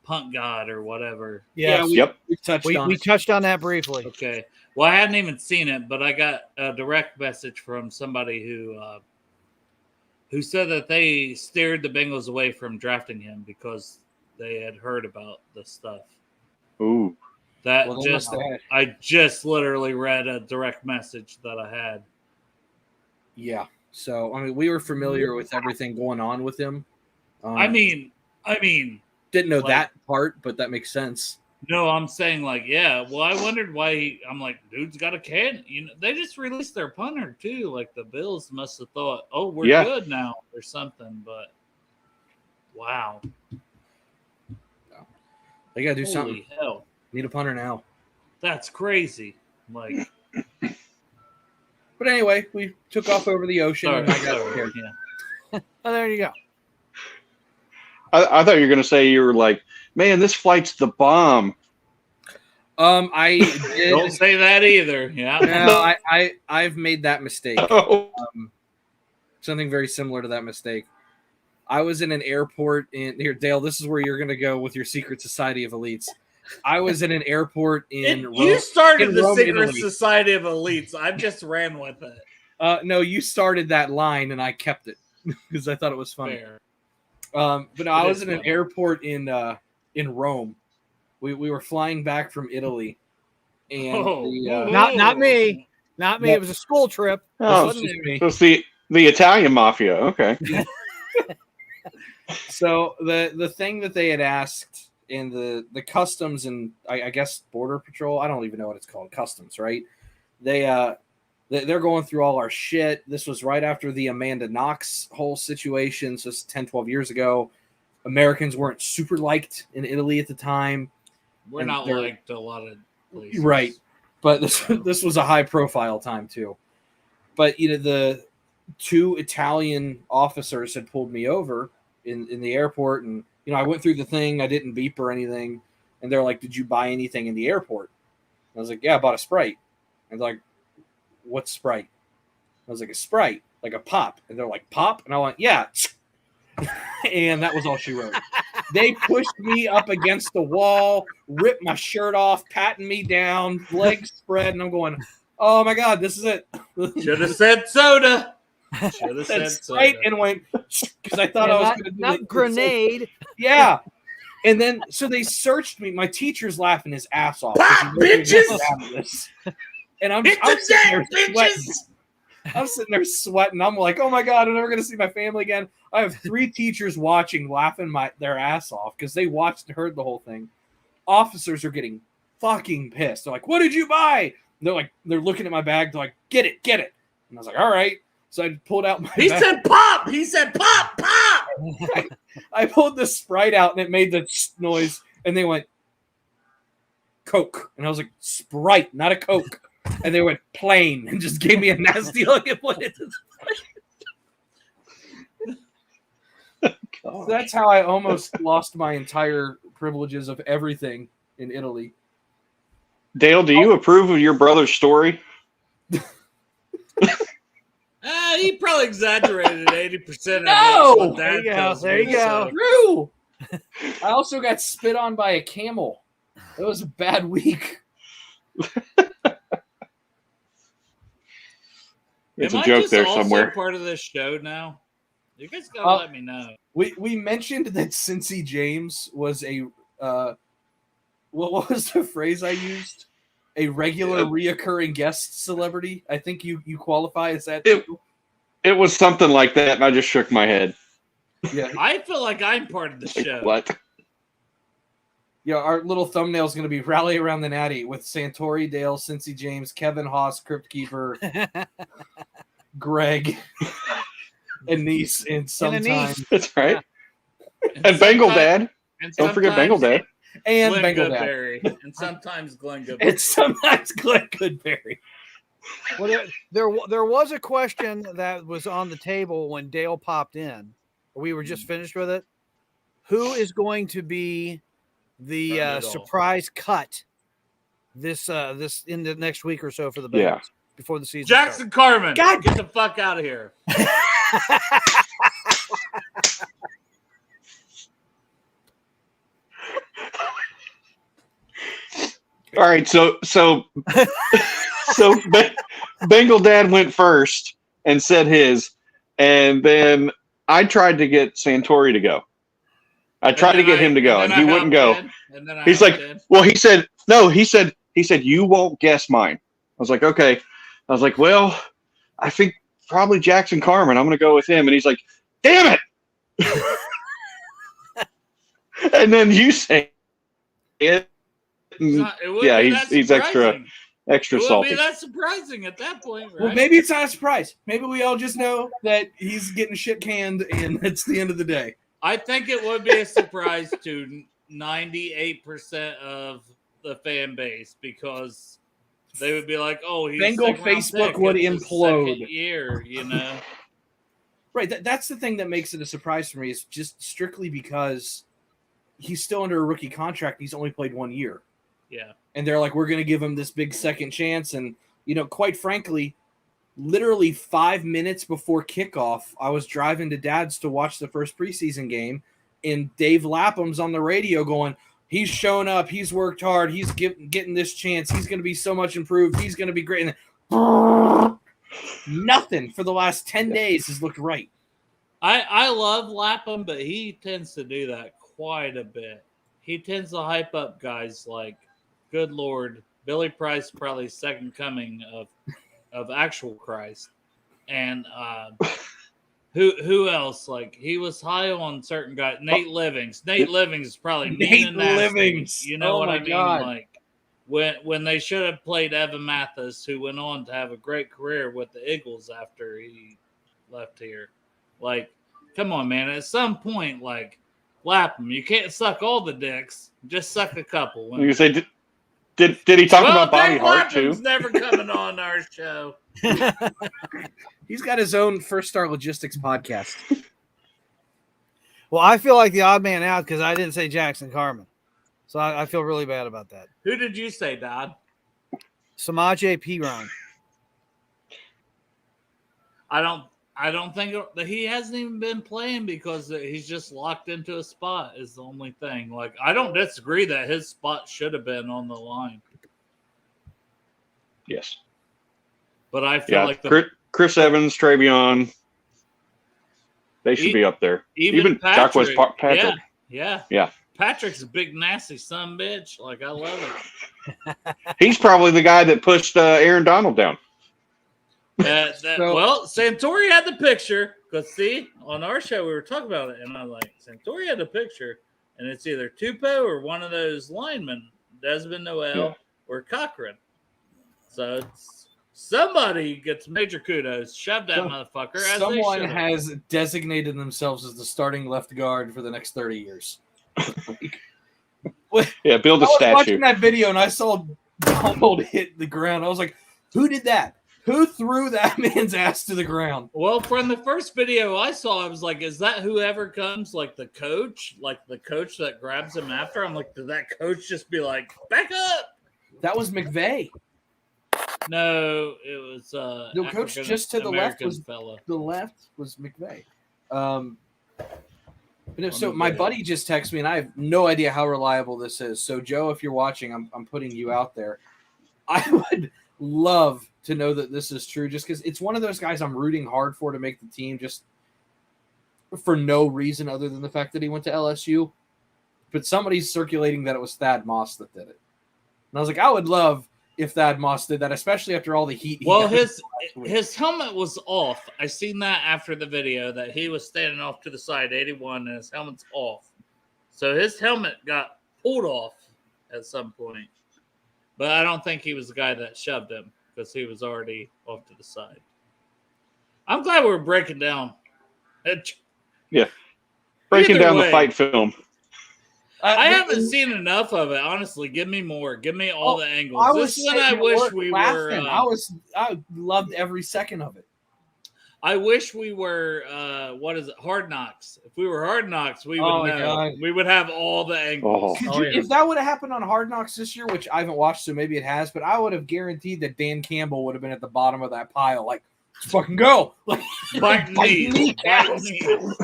Punk God or whatever. Yes. we touched on We it. touched on that briefly. Okay. Well, I hadn't even seen it, but I got a direct message from somebody who said that they steered the Bengals away from drafting him because they had heard about the stuff. Ooh. That Well, they must have had. I just literally read a direct message that I had. Yeah. So, I mean, we were familiar with everything going on with him. I mean, didn't know like- that part, but that makes sense. no, I'm saying like, yeah. Well, I wondered why I'm like, dude's got a can. You know, they just released their punter too. Like the Bills must have thought, oh, we're good now or something. But wow, They got to do holy something. hell, Need a punter now. that's crazy. Like, But anyway, we took off over the ocean. sorry, And I got sorry, scared. yeah. Oh, there you go. I thought you were going to say you were like, man, this flight's the bomb. I did. Don't say that either. Yeah. No, I've made that mistake. Oh. Something very similar to that mistake. I was in an airport in here, Dale. This is where you're going to go with your secret society of elites. I was in an airport in Rome. You started in the Rome, Secret Italy. Society of Elites. I just ran with it. No, you started that line and I kept it because I thought it was funny. Fair. But no, I It was is in an funny. airport in Rome. We were flying back from Italy, and Not me. Not me. No. It was a school trip. Oh, wasn't me. so it's the Italian mafia. Okay. So the thing that they had asked in the customs and I guess border patrol, I don't even know what it's called, customs, right? They're going through all our shit. This was right after the Amanda Knox whole situation, so it's 10, 12 years ago. Americans weren't super liked in Italy at the time. We're And not they're- liked a lot of places. Right. But this was a high profile time too. But the two Italian officers had pulled me over in the airport, and I went through the thing. I didn't beep or anything, and they're like, "Did you buy anything in the airport?" And I was like, "Yeah, I bought a Sprite." And they're like, "What's Sprite?" I was like, "A Sprite, like a pop." And they're like, "Pop?" And I went, "Yeah." And that was all she wrote. They pushed me up against the wall, ripped my shirt off, patting me down, legs spread, and I'm going, "Oh my God, this is it." Should have said soda. Should have Said said Sprite soda. and went because I thought I was going to do not grenade. Yeah. And then so they searched me. My teacher's laughing his ass off. Pop, bitches! And I'm Hit the sitting there deck, sweating. bitches! I'm sitting there sweating. I'm like, oh my God, I'm never going to see my family again. I have 3 teachers watching, laughing their ass off because they watched and heard the whole thing. Officers are getting fucking pissed. They're like, what did you buy? And they're looking at my bag. They're like, get it. And I was like, all right. So I pulled out my He bag. said pop. He said pop, pop. I pulled the Sprite out and it made the noise. And they went, Coke. And I was like, Sprite, not a Coke. And they went, plain, and just gave me a nasty look and put it. So that's how I almost lost my entire privileges of everything in Italy. Dale, do you approve of your brother's story? He probably exaggerated 80% of No! what There Dad you go, tells there me, you go. so- True. I also got spit on by a camel. It was a bad week. It's Am a I joke just there also somewhere. part of this show now? You guys gotta let me know. We mentioned that Cincy James was a what was the phrase I used? A regular reoccurring guest celebrity. I think you qualify as that. It was something like that, and I just shook my head. Yeah. I feel like I'm part of the Like, show. what? Yeah, our little thumbnail is going to be Rally Around the Natty with Santori, Dale, Cincy James, Kevin Haas, Crypt Keeper, Greg, Anise, and sometimes That's right. And Bengal Dad. Don't forget Bengal Dad. and Glenn Bengal Dad. Goodberry. And sometimes Glenn Goodberry. And sometimes Glenn Goodberry. Well, there was a question that was on the table when Dale popped in. We were just finished with it. Who is going to be the surprise cut this in the next week or so for the Bengals. Yeah. Before the season Jackson starts. Carmen, God. get the fuck out of here. All right, so Bengal Dad went first and said his, and then I tried to get Santori to go. I tried to get him to go, and he wouldn't go. He's like, well, he said, no, he said, you won't guess mine. I was like, okay. I was like, well, I think probably Jackson Carmen. I'm going to go with him. And he's like, damn it. And then you say it. Yeah, he's extra salty. Be that surprising at that point, right? Well, maybe it's not a surprise. Maybe we all just know that he's getting shit canned, and it's the end of the day. I think it would be a surprise to 98% of the fan base because they would be like, "Oh, he's Bengal Facebook would implode." Year, Right. That's the thing that makes it a surprise for me is just strictly because he's still under a rookie contract. He's only played 1 year. Yeah. And they're like, we're going to give him this big second chance. And, quite frankly, literally 5 minutes before kickoff, I was driving to Dad's to watch the first preseason game. And Dave Lapham's on the radio going, he's shown up. He's worked hard. He's getting this chance. He's going to be so much improved. He's going to be great. And nothing for the last 10 days has looked right. I love Lapham, but he tends to do that quite a bit. He tends to hype up guys like, good Lord, Billy Price, probably second coming of actual Christ. And who else? Like, he was high on certain guys. Nate Livings. Nate Livings is probably mean and nasty. Livings. You know what I mean? God. Like, when they should have played Evan Mathis, who went on to have a great career with the Eagles after he left here. Like, come on, man. At some point, like, Lapham, you can't suck all the dicks. Just suck a couple. You say, did he talk about Bobby Hart too? Lapham's never coming on our show. He's got his own First Star Logistics podcast. Well, I feel like the odd man out because I didn't say Jackson Carmen. So I feel really bad about that. Who did you say, Dodd? Samaje Perine. I don't think that he hasn't even been playing because he's just locked into a spot is the only thing. Like, I don't disagree that his spot should have been on the line. Yes. But I feel like Chris Evans, Travion, they should be up there. Even Patrick. Patrick. Yeah. Patrick's a big, nasty son bitch. Like, I love it. He's probably the guy that pushed Aaron Donald down. Well, Santori had the picture. Because, see, on our show, we were talking about it. And I'm like, Santori had the picture. And it's either Tupou or one of those linemen, Desmond Noel or Cochran. So somebody gets major kudos. Shove that motherfucker. Someone has designated themselves as the starting left guard for the next 30 years. Yeah, build a statue. I was watching that video and I saw Donald hit the ground. I was like, who did that? Who threw that man's ass to the ground? Well, from the first video I saw, I was like, is that whoever comes, like the coach that grabs him after? I'm like, did that coach just be like, back up? That was McVay. No, it was the coach just to the left was fella. The left was McVay. So my buddy just texted me, and I have no idea how reliable this is. So Joe, if you're watching, I'm putting you out there. I would love to know that this is true, just because it's one of those guys I'm rooting hard for to make the team, just for no reason other than the fact that he went to LSU. But somebody's circulating that it was Thad Moss that did it, and I was like, I would love if Thad Moss did that, especially after all the heat. His helmet was off. I seen that after the video that he was standing off to the side, 81, and his helmet's off. So his helmet got pulled off at some point. But I don't think he was the guy that shoved him because he was already off to the side. I'm glad we're breaking down. Yeah. Breaking down the fight film. I haven't seen enough of it, honestly. Give me more. Give me all the angles. This is what I wish we were. I loved every second of it. I wish we were what is it? Hard Knocks. If we were Hard Knocks, we would Oh, my know. God. We would have all the angles. Oh. If that would have happened on Hard Knocks this year, which I haven't watched, so maybe it has, but I would have guaranteed that Dan Campbell would have been at the bottom of that pile. Like, let's fucking go. Like, Biting knees. Biting knees.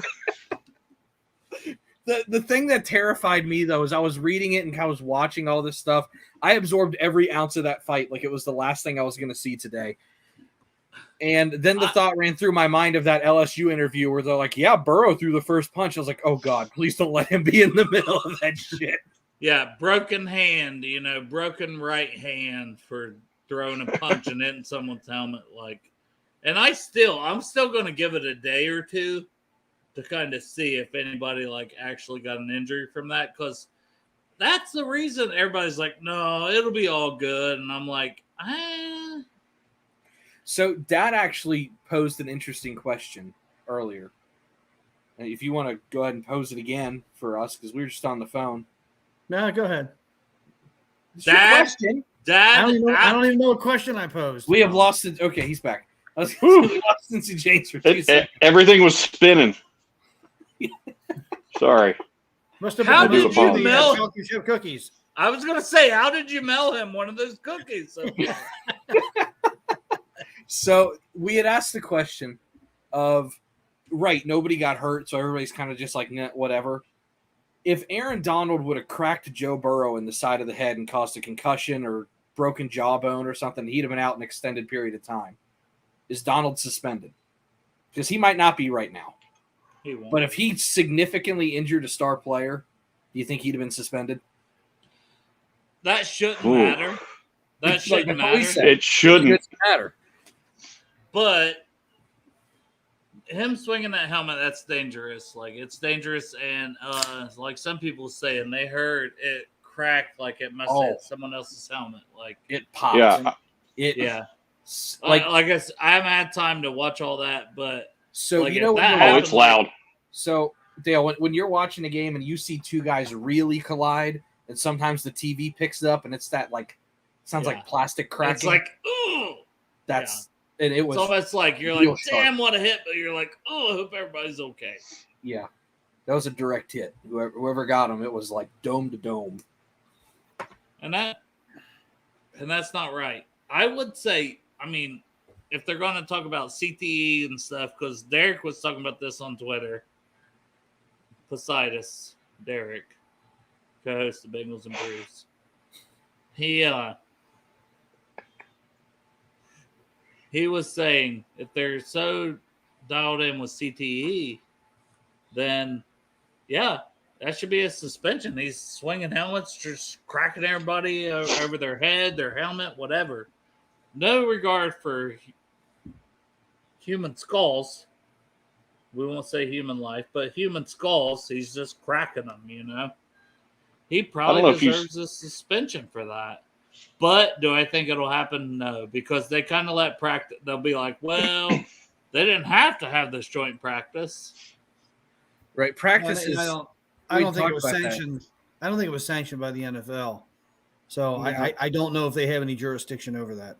The thing that terrified me, though, is I was reading it and I was watching all this stuff. I absorbed every ounce of that fight like it was the last thing I was going to see today. And then the thought ran through my mind of that LSU interview where they're like, yeah, Burrow threw the first punch. I was like, oh, God, please don't let him be in the middle of that shit. Yeah, broken hand, broken right hand for throwing a punch and hitting someone's helmet. And I'm still going to give it a day or two to kind of see if anybody actually got an injury from that, because that's the reason everybody's like, no, it'll be all good. And I'm like, So Dad actually posed an interesting question earlier. And if you want to go ahead and pose it again for us, because we were just on the phone. No, go ahead. Question. Dad, I don't even know what question I posed. We have lost it. Okay, he's back. I was going to say we lost Cincy James for 2 seconds. Everything was spinning. Sorry. Must have How been did you melt chocolate chip cookies? I was going to say, how did you mail him one of those cookies? So we had asked the question of, right, nobody got hurt, so everybody's kind of just like, nah, whatever. If Aaron Donald would have cracked Joe Burrow in the side of the head and caused a concussion or broken jawbone or something, he'd have been out an extended period of time. Is Donald suspended? Because he might not be right now. He won't. But if he significantly injured a star player, do you think he'd have been suspended? That shouldn't matter. That shouldn't matter. It shouldn't. It doesn't matter. But him swinging that helmet, that's dangerous. It's dangerous. And like some people say, and they heard it cracked like it must have hit someone else's helmet. It popped. Yeah. Yeah. Like I haven't had time to watch all that, but so like, you know, it's loud. So Dale, when you're watching a game and you see two guys really collide, and sometimes the TV picks it up and it's that sounds like plastic cracking. It's like, ooh, and it was it's almost like you're like, damn, what a hit, but you're like, oh, I hope everybody's okay. Yeah, that was a direct hit. Whoever got him, it was like dome to dome, and that's not right. I would say, if they're going to talk about CTE and stuff, because Derek was talking about this on Twitter. Poseidus, Derek, co-host of Bengals and Brews. He was saying if they're so dialed in with CTE, then that should be a suspension. He's swinging helmets, just cracking everybody over their head, their helmet, whatever. No regard for human skulls. We won't say human life, but human skulls. He's just cracking them, He probably deserves a suspension for that. But do I think it'll happen? No, because they kind of let practice. They'll be like, well, they didn't have to have this joint practice. Right. Practice is. I don't think it was sanctioned. I don't think it was sanctioned by the NFL. So I don't know if they have any jurisdiction over that.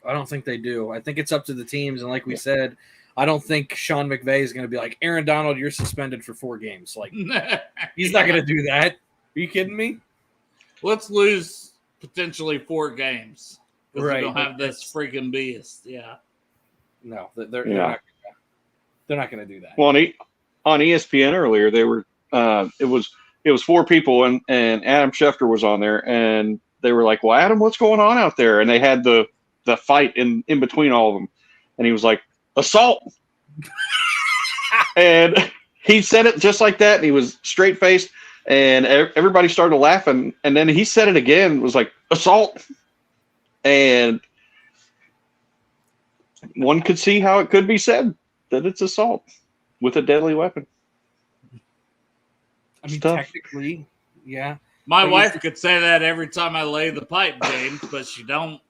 I don't think they do. I think it's up to the teams. And like we said, I don't think Sean McVay is going to be like, Aaron Donald, you're suspended for 4 games. Like, he's not going to do that. Are you kidding me? Let's lose potentially 4 games. Right. We don't have this freaking beast. Yeah. No, they're not going to do that. Well, on ESPN earlier, they were it was 4 people and Adam Schefter was on there, and they were like, well, Adam, what's going on out there? And they had the fight in between all of them, and he was like, assault. And he said it just like that, and he was straight faced, and everybody started laughing, and then he said it again, was like, assault. And one could see how it could be said that it's assault with a deadly weapon. I mean, technically, yeah. My wife could say that every time I lay the pipe, James, but she don't.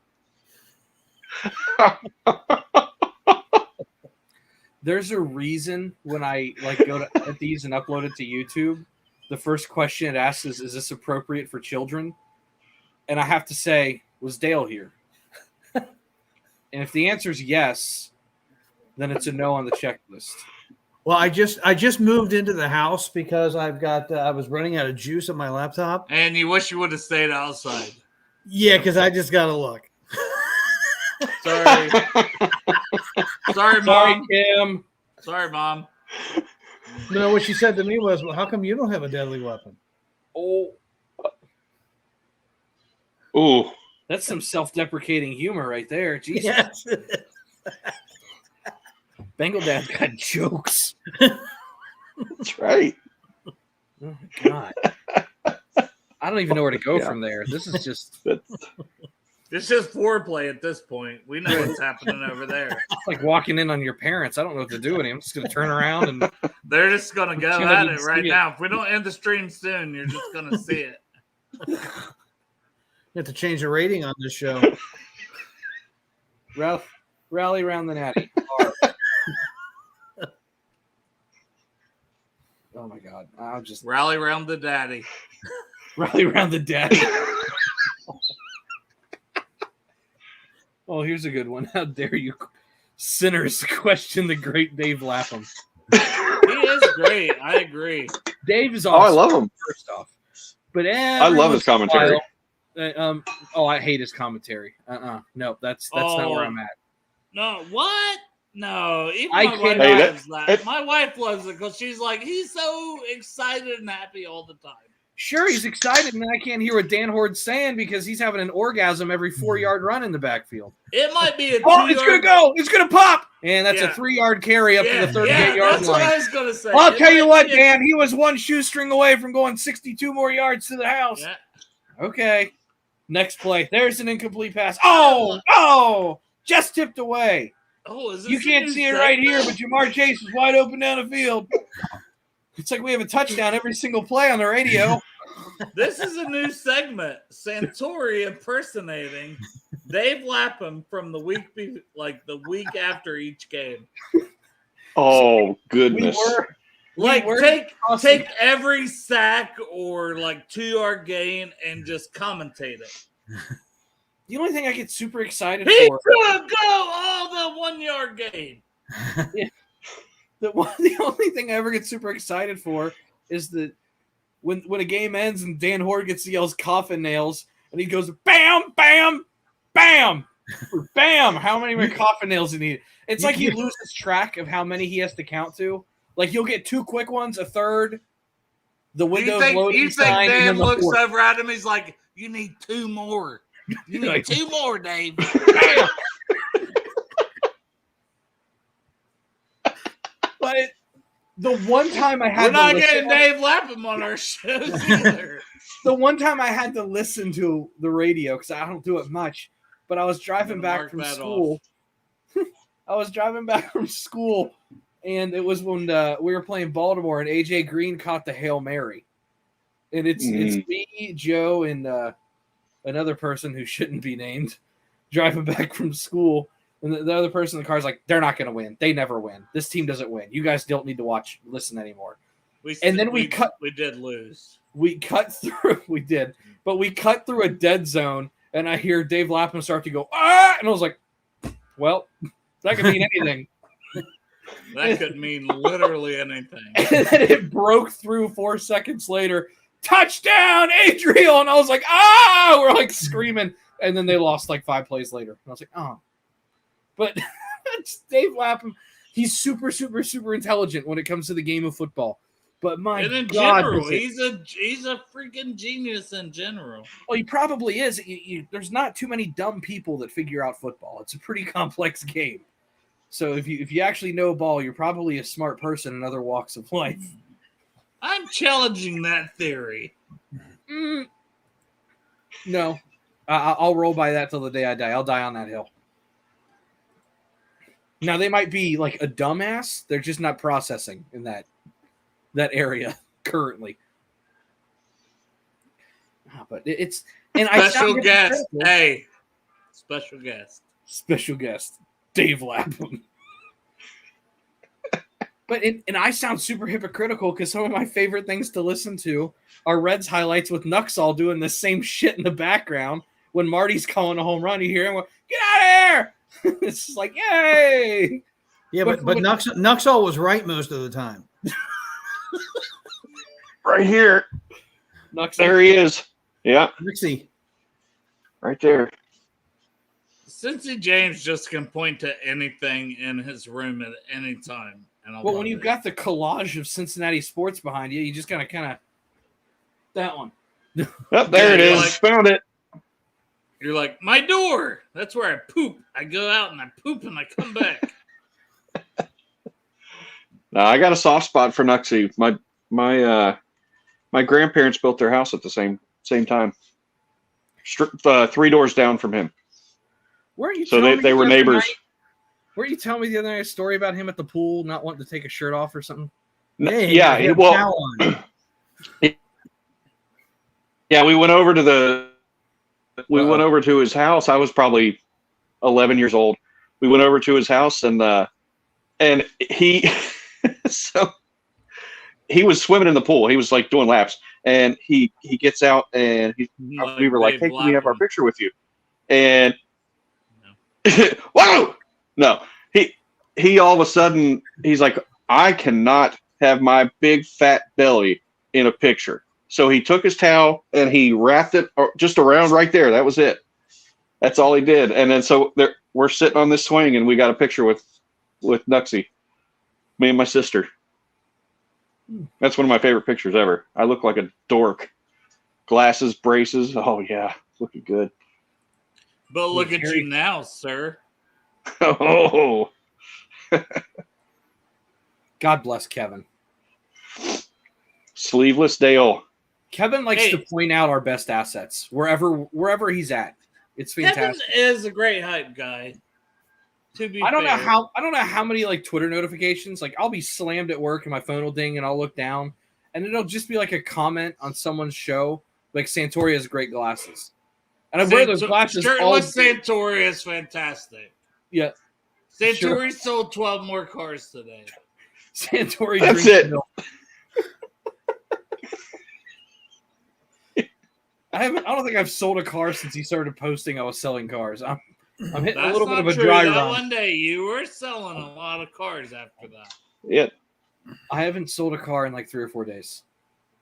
There's a reason when I go to edit these and upload it to YouTube, the first question it asks is this appropriate for children? And I have to say, was Dale here? And if the answer is yes, then it's a no on the checklist. Well, I just moved into the house because I've got I was running out of juice on my laptop. And you wish you would have stayed outside. Yeah, because I just got to look. Sorry. Sorry, Mom. Kim. Sorry, Mom. No, what she said to me was, "Well, how come you don't have a deadly weapon?" Oh, Ooh. that's some self-deprecating humor right there. Jesus. Yes. Bengal Dad's got jokes. That's right. Oh my God. I don't even know where to go from there. This is just It's just foreplay at this point. We know what's happening over there. it's like walking in on your parents. I don't know what to do with him. I'm just going to turn around and They're just going to go Can't at even it right see it. now. If we don't end the stream soon, you're just going to see it. You have to change the rating on this show. rally around the natty. Oh my God. I'll just Rally around the daddy. rally around the daddy. Oh, here's a good one. How dare you sinners question the great Dave Lapham? He is great. I agree. Dave is Oh, I awesome. love him. First off, but I love his commentary. I hate his commentary. No, that's not where I'm at. No, what? No, even I my wife cannot- loves that. My wife loves it because she's like, he's so excited and happy all the time. Sure, he's excited, and I can't hear what Dan Horde's saying because he's having an orgasm every 4-yard run in the backfield. It might be a 2 Oh, it's gonna go! It's gonna pop! And that's a Yeah. 3-yard carry up to the 38-yard that's what line. I was gonna say. I'll It tell you might what, be a- Dan, he was one shoestring away from going 62 more yards to the house. Yeah. Okay. Next play. There's an incomplete pass. Oh! Just tipped away. Oh, is this You a can't new see it right here, segment? but Jamar Chase is wide open down the field. It's like we have a touchdown every single play on the radio. This is a new segment. Santori impersonating Dave Lapham from the week after each game. Oh, goodness. Like were take every sack or like 2-yard gain and just commentate it. The only thing I get super excited He for could go all the 1-yard gain. the only thing I ever get super excited for is that when a game ends and Dan Horde gets to yells coffin nails and he goes bam, bam, bam, or bam. How many more coffin nails do you need? It's like he loses track of how many he has to count to. Like you'll get 2 quick ones, a third, the Windows loading You think sign, and Dan then the looks 4th. over at him? He's like, "You need 2 more. You need Like, 2 more, Dave." bam. But the one time I We're had not to getting listen, Dave Lapham on our shows either. the one time I had to listen to the radio because I don't do it much, but I was driving I'm gonna back mark from that school. I was driving back from school, and it was when we were playing Baltimore, and AJ Green caught the Hail Mary, and it's me, Joe, and another person who shouldn't be named driving back from school. And the other person in the car is like, they're not going to win. They never win. This team doesn't win. You guys don't need to listen anymore. We did lose. We cut through. We did. But we cut through a dead zone, and I hear Dave Lapham start to go, ah! And I was like, well, that could mean anything. That could mean literally anything. And then it broke through 4 seconds later. Touchdown, Adriel! And I was like, ah! We're like screaming. And then they lost like 5 plays later. And I was like, oh. But Dave Lapham, he's super, super, super intelligent when it comes to the game of football. But my and in God, general, he's a freaking genius in general. Well, he probably is. There's not too many dumb people that figure out football. It's a pretty complex game. So if you actually know ball, you're probably a smart person in other walks of life. I'm challenging that theory. No, I'll roll by that till the day I die. I'll die on that hill. Now they might be like a dumbass. They're just not processing in that area currently. But it's and Special guest. critical. Hey, special guest. Special guest, Dave Lapham. And I sound super hypocritical because some of my favorite things to listen to are Reds highlights with Nuxall doing the same shit in the background. When Marty's calling a home run, you hear him go, "Get out of here!" It's just like, yay! Yeah, but Nuxall was right most of the time. Right here. Nuxie. There he is. Yeah, Nuxie. right there. Cincy James just can point to anything in his room at any time. And I Well, love when you've it. got the collage of Cincinnati sports behind you, you just gotta kind of that one. Oh, there it you're is. like- Found it. You're like, my door. That's where I poop. I go out and I poop and I come back. No, I got a soft spot for Nuxie. My grandparents built their house at the same time. 3 doors down from him. Weren't you So telling me they the were other neighbors. night- Weren't you telling me the other night a story about him at the pool not wanting to take a shirt off or something? Yeah, he had a well, towel on. yeah, we went over to his house. I was probably 11 years old. We went over to his house and he so he was swimming in the pool. He was like doing laps, and he gets out and we were like, "Hey, can we have our picture with you?" And whoa, no, he all of a sudden he's like, "I cannot have my big fat belly in a picture." So he took his towel and he wrapped it just around right there. That was it. That's all he did. And then so we're sitting on this swing and we got a picture with Nuxie, me and my sister. That's one of my favorite pictures ever. I look like a dork. Glasses, braces. Oh yeah, looking good. But look at you now, sir. Oh, God bless Kevin. sleeveless Dale. Kevin likes Hey. to point out our best assets wherever he's at. It's fantastic. Kevin is a great hype guy. To be I don't know fair. how many like Twitter notifications. Like I'll be slammed at work and my phone will ding and I'll look down and it'll just be like a comment on someone's show. Like Santori has great glasses, and I wear those glasses all. Shirtless Santori is fantastic. Yeah, Santori sold 12 more cars today. Santori. That's drinks it. milk. I don't think I've sold a car since he started posting I was selling cars. I'm hitting That's a little bit not of a true. dry That run. one day you were selling a lot of cars after that. Yeah. I haven't sold a car in like 3 or 4 days.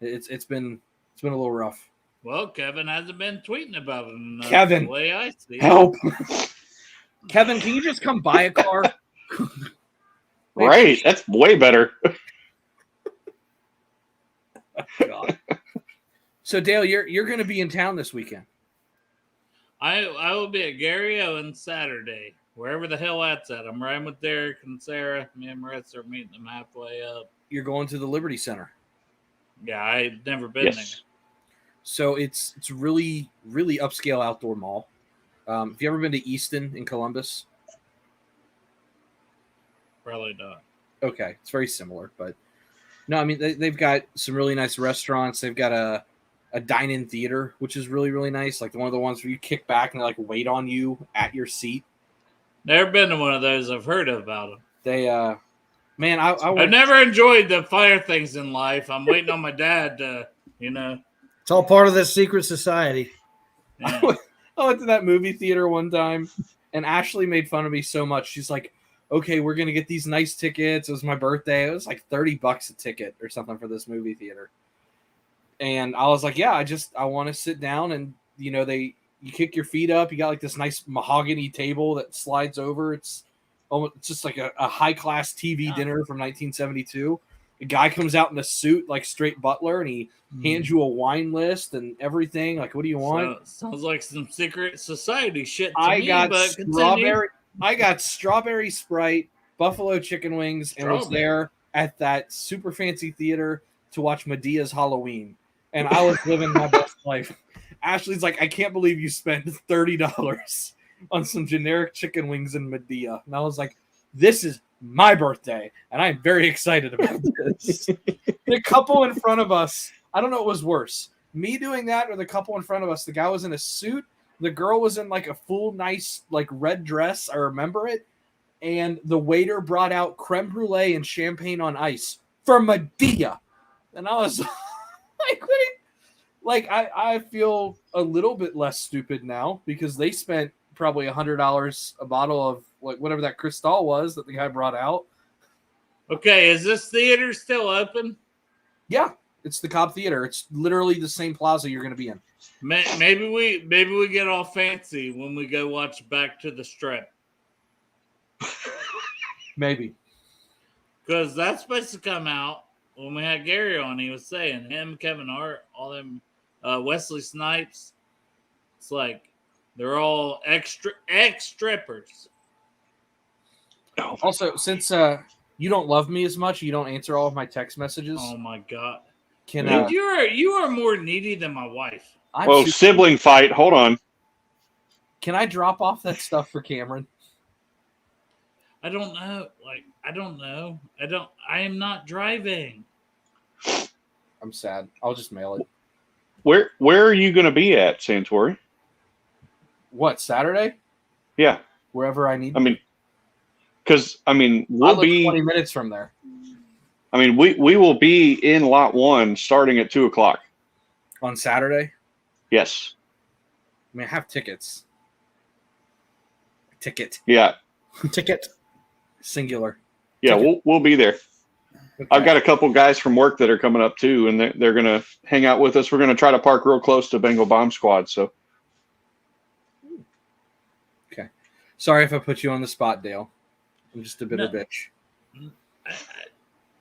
It's been a little rough. Well, Kevin hasn't been tweeting about it enough. Kevin, the way I see it. Help, Kevin. Can you just come buy a car? Right. That's way better. God. So Dale, you're going to be in town this weekend. I will be at Gary Owen Saturday, wherever the hell that's at. I'm riding with Derek and Sarah. Me and Maritza are meeting them halfway up. You're going to the Liberty Center. Yeah, I've never been there. Yes. So it's really, really upscale outdoor mall. Have you ever been to Easton in Columbus? Probably not. Okay, it's very similar, but no, I mean they've got some really nice restaurants. They've got a dine-in theater, which is really, really nice. Like one of the ones where you kick back and they like wait on you at your seat. Never been to one of those. I've heard about them. They man, I I've went, never enjoyed the fire things in life. I'm waiting on my dad to, It's all part of this secret society. yeah. I went to that movie theater one time, and Ashley made fun of me so much. She's like, "Okay, we're gonna get these nice tickets." It was my birthday. It was like $30 a ticket or something for this movie theater. And I was like, "Yeah, I want to sit down and you kick your feet up. You got like this nice mahogany table that slides over. It's just like a high class TV dinner from 1972. A guy comes out in a suit like straight butler, and he hands you a wine list and everything. Like, what do you want? Sounds like some secret society shit to I me, got but strawberry. I got strawberry Sprite, buffalo chicken wings, and was there at that super fancy theater to watch Medea's Halloween. And I was living my best life. Ashley's like, I can't believe you spent $30 on some generic chicken wings in Medea. And I was like, this is my birthday, and I'm very excited about this. The couple in front of us, I don't know what was worse. Me doing that or the couple in front of us. The guy was in a suit. The girl was in like a full nice like red dress. I remember it. And the waiter brought out creme brulee and champagne on ice for Medea. And I was like, I feel a little bit less stupid now because they spent probably $100 a bottle of like whatever that Cristal was that the guy brought out. Okay, is this theater still open? Yeah, it's the Cobb Theater. It's literally the same plaza you're going to be in. Maybe we get all fancy when we go watch Back to the Strip. Maybe. Because that's supposed to come out when we had Gary on. He was saying him, Kevin Hart, all them, Wesley Snipes. It's like they're all ex strippers. Also, since you don't love me as much, you don't answer all of my text messages. Oh my god! Can you are more needy than my wife. Well, sibling fight. Hold on. Can I drop off that stuff for Cameron? I don't know. Like, I don't know. I am not driving. I'm sad. I'll just mail it. Where are you going to be at, Santori? What, Saturday? Yeah. Wherever I need. I mean, because we'll be 20 minutes from there. I mean, we will be in lot 1 starting at 2:00 On Saturday? Yes. I mean, I have tickets. Ticket. Yeah. Ticket. Singular. Yeah, Ticket. we'll be there. Okay. I've got a couple guys from work that are coming up too, and they're going to hang out with us. We're going to try to park real close to Bengal Bomb Squad. So. Okay. Sorry if I put you on the spot, Dale. I'm just a bitter bitch.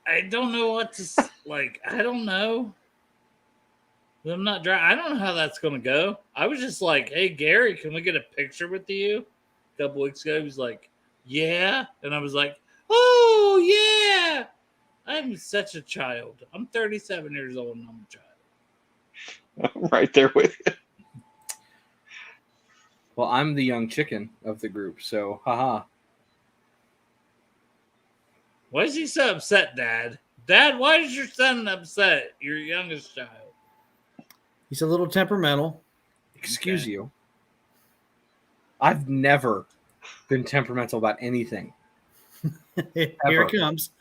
I don't know what to like. I don't know. I'm not driving. I don't know how that's going to go. I was just like, hey, Gary, can we get a picture with you? A couple weeks ago, he was like, yeah. And I was like, oh, yeah. I'm such a child. I'm 37 years old and I'm a child. I'm right there with you. Well, I'm the young chicken of the group, so haha. Why is he so upset, Dad? Dad, why is your son upset? Your youngest child. He's a little temperamental. Excuse you. I've never been temperamental about anything. Here Ever. it comes.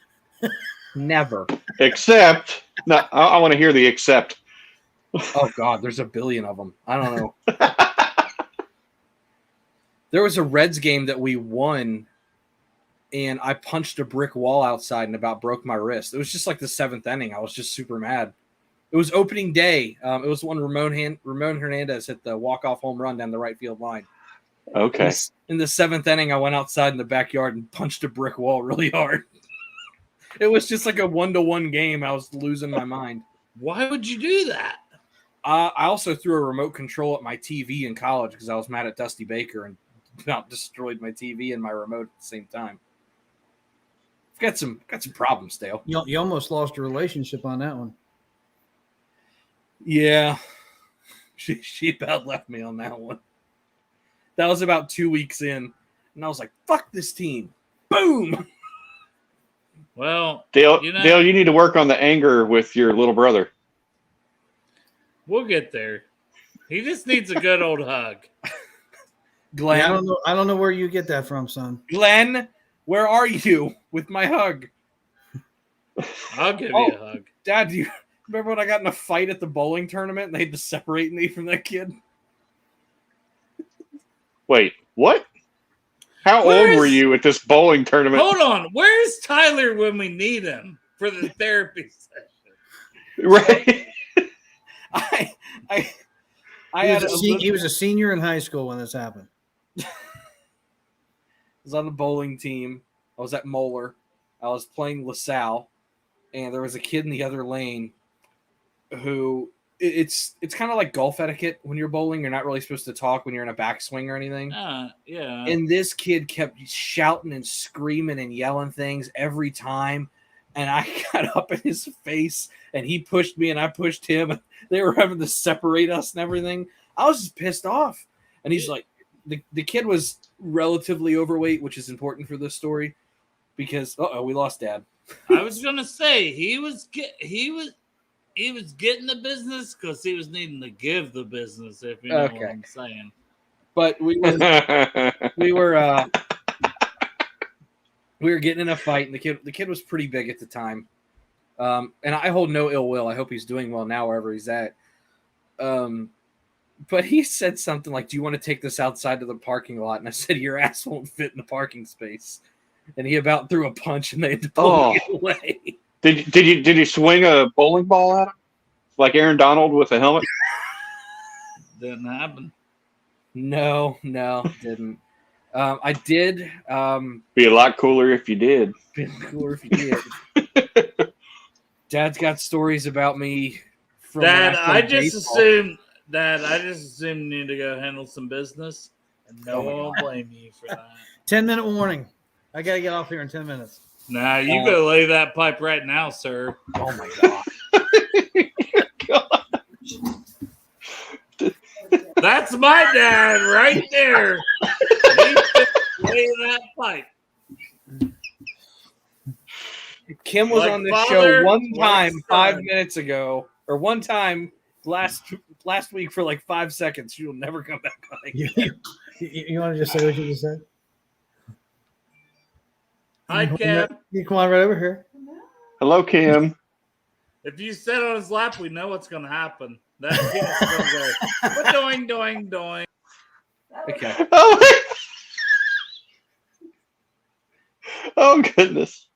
Never. Except, no, I want to hear the except. Oh, God, there's a billion of them. I don't know. There was a Reds game that we won, and I punched a brick wall outside and about broke my wrist. It was just like the 7th inning. I was just super mad. It was opening day. It was when Ramon Hernandez hit the walk-off home run down the right field line. Okay. In the 7th inning, I went outside in the backyard and punched a brick wall really hard. It was just like a 1-1 game. I was losing my mind. Why would you do that? I also threw a remote control at my TV in college because I was mad at Dusty Baker and about destroyed my TV and my remote at the same time. I've got some problems, Dale. You almost lost a relationship on that one. Yeah, she about left me on that one. That was about 2 weeks in, and I was like, "Fuck this team!" Boom. Well, Dale, you need to work on the anger with your little brother. We'll get there. He just needs a good old hug. Glenn, I don't know where you get that from, son. Glenn, where are you with my hug? I'll give you a hug. Dad, do you remember when I got in a fight at the bowling tournament and they had to separate me from that kid? Wait, what? How old were you at this bowling tournament? Hold on. Where's Tyler when we need him for the therapy session? Right. He was a senior in high school when this happened. I was on the bowling team. I was at Moeller. I was playing LaSalle, and there was a kid in the other lane who it's kind of like golf etiquette when you're bowling. You're not really supposed to talk when you're in a backswing or anything. Yeah. And this kid kept shouting and screaming and yelling things every time. And I got up in his face, and he pushed me, and I pushed him. They were having to separate us and everything. I was just pissed off. And he's like, the kid was relatively overweight, which is important for this story because we lost Dad. I was gonna say he was getting the business because he was needing to give the business. If you know what I'm saying. But we were getting in a fight, and the kid was pretty big at the time. And I hold no ill will. I hope he's doing well now wherever he's at. But he said something like, "Do you want to take this outside to the parking lot?" And I said, "Your ass won't fit in the parking space." And he about threw a punch, and they had to pull it away. Did you swing a bowling ball at him like Aaron Donald with a helmet? Didn't happen. No, didn't. I did. Be a lot cooler if you did. Been cooler if you did. Dad's got stories about me. From Dad, when I played just baseball. assumed you need to go handle some business, and no one will blame you for that. 10-minute warning. I got to get off here in 10 minutes. Nah, you go lay that pipe right now, sir. Oh my god. That's my dad right there. Lay that pipe. Kim was Like on this father, show one like time son. 5 minutes ago, or one time last week for like 5 seconds. She'll never come back on again. You want to just say what you just said? Hi, Kim. You come on right over here. Hello, Kim. If you sit on his lap, we know what's going to happen. That kid's going to go, doing, doing, doing. Okay. Oh goodness.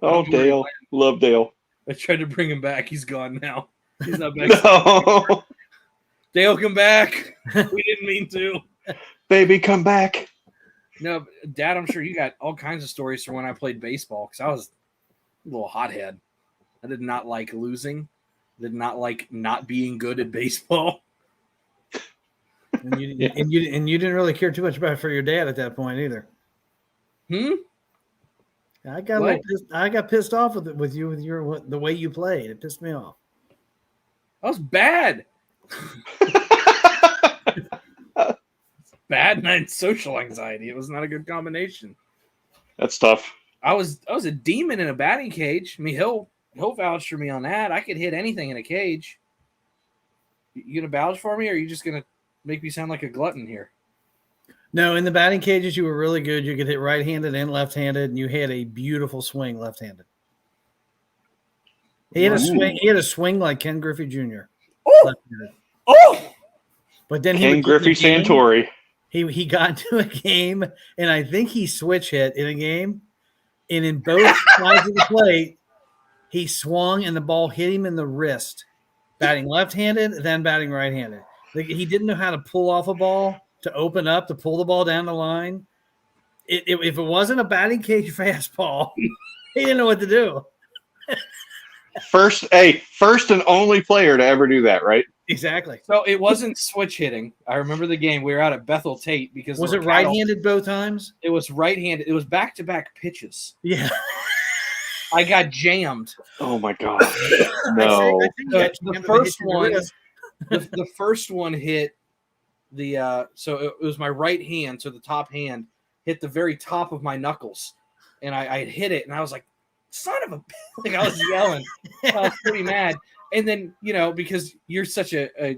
Oh, Dale. Love Dale. I tried to bring him back. He's gone now. He's not back. No. Dale, come back. We didn't mean to. Baby, come back. No, Dad, I'm sure you got all kinds of stories from when I played baseball because I was a little hothead. I did not like losing. Did not like not being good at baseball. And you didn't really care too much about it for your dad at that point either. I got pissed off with you with the way you played. It pissed me off. That was bad. Bad and I had social anxiety. It was not a good combination. That's tough. I was a demon in a batting cage. I mean, he'll vouch for me on that. I could hit anything in a cage. You gonna vouch for me, or are you just gonna make me sound like a glutton here? No, in the batting cages, you were really good. You could hit right-handed and left-handed, and you had a beautiful swing left-handed. He had a swing. He had a swing like Ken Griffey Jr. Oh! But then Ken Griffey Santori. He got into a game, and I think he switch hit in a game, and in both sides of the plate, he swung, and the ball hit him in the wrist, batting left-handed, then batting right-handed. He didn't know how to pull off a ball to open up, to pull the ball down the line. If it wasn't a batting cage fastball, he didn't know what to do. First and only player to ever do that, right? Exactly. So it wasn't switch hitting. I remember the game. We were out at Bethel Tate because was it right-handed both times? It was right-handed. It was back-to-back pitches. Yeah. I got jammed. Oh my god! No. The first one. The first one hit the so it was my right hand, so the top hand hit the very top of my knuckles, and I hit it, and I was like, "Son of a!" Like I was yelling. I was pretty mad, and then because you're such a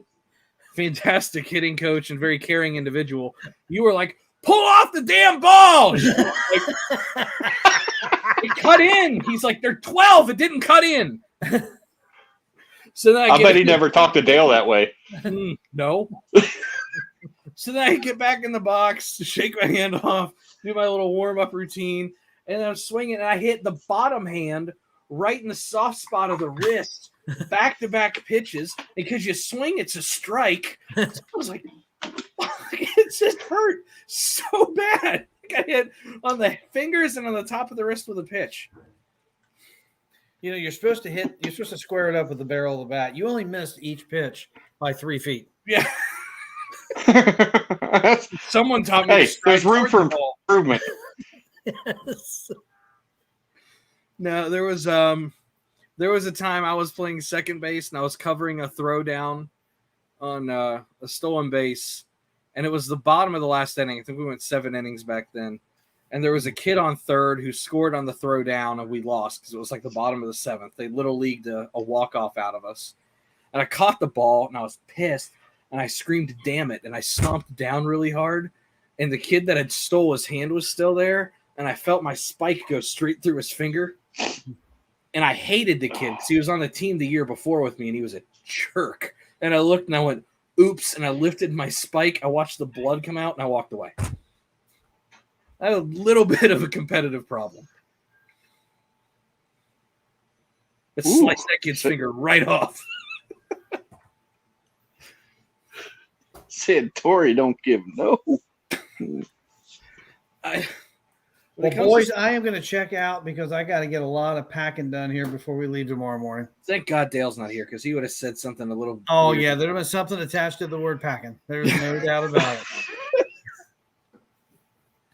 fantastic hitting coach and very caring individual, you were like, "Pull off the damn ball!" Like, it cut in. He's like, "They're 12. It didn't cut in." So then I bet he never talked to Dale that way. No. So then I get back in the box, shake my hand off, do my little warm-up routine, and I'm swinging, and I hit the bottom hand right in the soft spot of the wrist, back-to-back pitches. And because you swing, it's a strike. So I was like, it just hurt so bad. I got hit on the fingers and on the top of the wrist with a pitch. You're supposed to square it up with the barrel of the bat. You only missed each pitch by 3 feet. Yeah. Someone taught me. Hey, there's room for improvement. Yes. No, there was a time I was playing second base and I was covering a throw down on a stolen base, and it was the bottom of the last inning. I think we went 7 innings back then. And there was a kid on third who scored on the throw down, and we lost because it was like the bottom of the 7th. They little leagued a walk-off out of us. And I caught the ball, and I was pissed, and I screamed, "Damn it," and I stomped down really hard. And the kid that had stole his hand was still there, and I felt my spike go straight through his finger. And I hated the kid because he was on the team the year before with me, and he was a jerk. And I looked and I went, oops, and I lifted my spike. I watched the blood come out and I walked away. I had a little bit of a competitive problem. It sliced that kid's finger right off. Said Tori don't give no. Well, boys, I am going to check out because I got to get a lot of packing done here before we leave tomorrow morning. Thank God Dale's not here because he would have said something a little. Oh, weird. Yeah. There was something attached to the word packing. There's no doubt about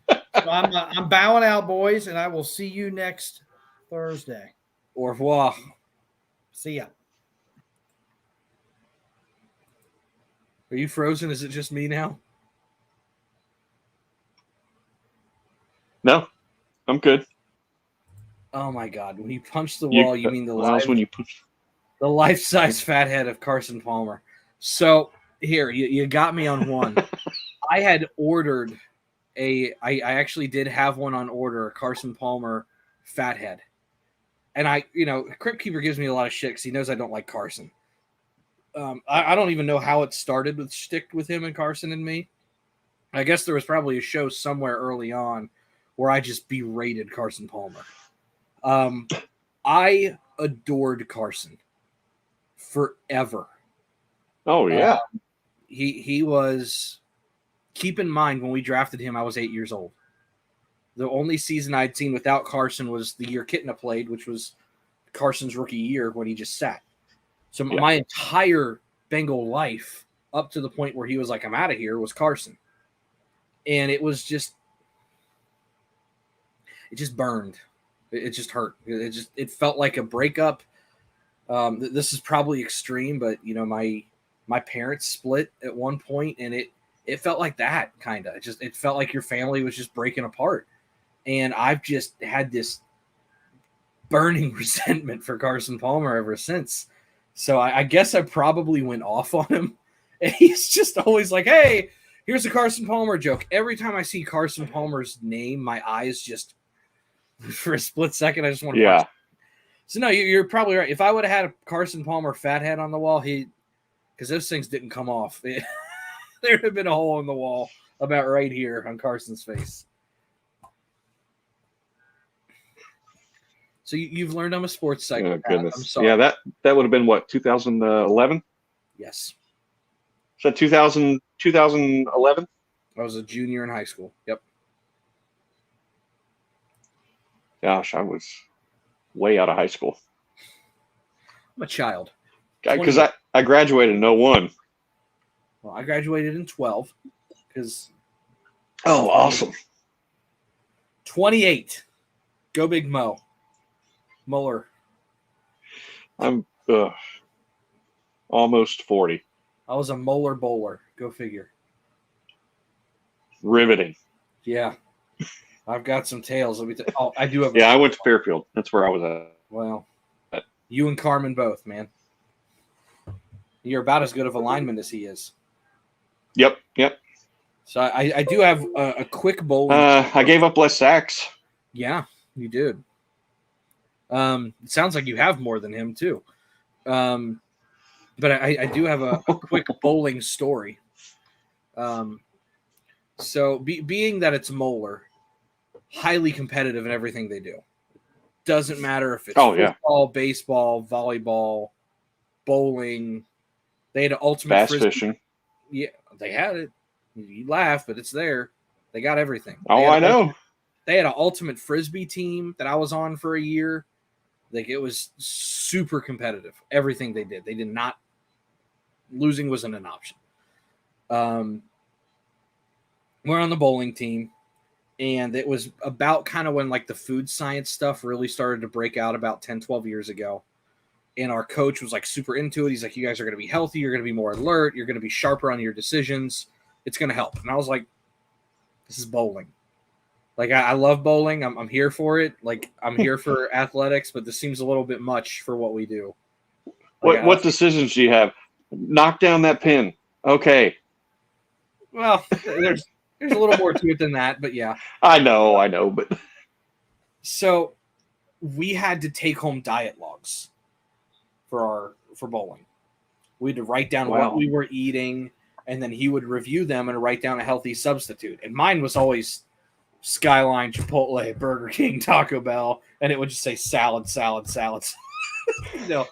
it. So I'm bowing out, boys, and I will see you next Thursday. Au revoir. See ya. Are you frozen? Is it just me now? No, I'm good. Oh my God! When you punch the wall, you mean the the life-size fat head of Carson Palmer. So here, you got me on one. I had ordered I actually did have one on order, a Carson Palmer fat head. And Crypt Keeper gives me a lot of shit because he knows I don't like Carson. I don't even know how it started with shtick with him and Carson and me. I guess there was probably a show somewhere early on where I just berated Carson Palmer. I adored Carson forever. Oh yeah. He was. Keep in mind when we drafted him, I was 8 years old. The only season I'd seen without Carson was the year Kitna played, which was Carson's rookie year when he just sat. So my entire Bengal life up to the point where he was like, I'm out of here, was Carson. And it was just, it just burned. It just hurt. It felt like a breakup. This is probably extreme, but my parents split at one point, and it felt like that kind of. It felt like your family was just breaking apart. And I've just had this burning resentment for Carson Palmer ever since. So I guess I probably went off on him. And he's just always like, hey, here's a Carson Palmer joke. Every time I see Carson Palmer's name, my eyes just, for a split second, I just want to punch him. So no, you're probably right. If I would have had a Carson Palmer fat head on the wall, because those things didn't come off. There would have been a hole in the wall about right here on Carson's face. So you've learned I'm a sports psychopath. Oh, goodness. I'm sorry. Yeah, that would have been what, 2011? Yes. Is that 2011? I was a junior in high school. Yep. Gosh, I was way out of high school. I'm a child. Because I graduated in 01. Well, I graduated in 12 because. Oh, awesome. 28. Go Big Mo. Muller. I'm almost 40. I was a Muller bowler. Go figure. Riveting. Yeah. I've got some tales. I do have. Yeah, I went to Fairfield. That's where I was at. Well, you and Carmen both, man. You're about as good of a lineman as he is. Yep. So I do have a quick bowling. I gave up less sacks. Yeah, you did. It sounds like you have more than him too. But I do have a quick bowling story. So being that it's Moeller, highly competitive in everything they do. Doesn't matter if it's football, baseball, volleyball, bowling. They had an ultimate bass frisbee. fishing. Yeah, they had it. You laugh, but it's there. They got everything. I know. They had an ultimate frisbee team that I was on for a year. Like, it was super competitive. Everything they did. They did not. Losing wasn't an option. We're on the bowling team, and it was about kind of when like the food science stuff really started to break out about 10, 12 years ago. And our coach was like super into it. He's like, you guys are going to be healthy. You're going to be more alert. You're going to be sharper on your decisions. It's going to help. And I was like, this is bowling. Like, I love bowling. I'm here for it. Like, I'm here for athletics, but this seems a little bit much for what we do. Like, What decisions do you have? Knock down that pin. Okay. Well, there's a little more to it than that, but yeah. I know, but so we had to take home diet logs for bowling. We'd write down Wow. what we were eating, and then he would review them and write down a healthy substitute. And mine was always Skyline, Chipotle, Burger King, Taco Bell, and it would just say salad, salad, salad. You know.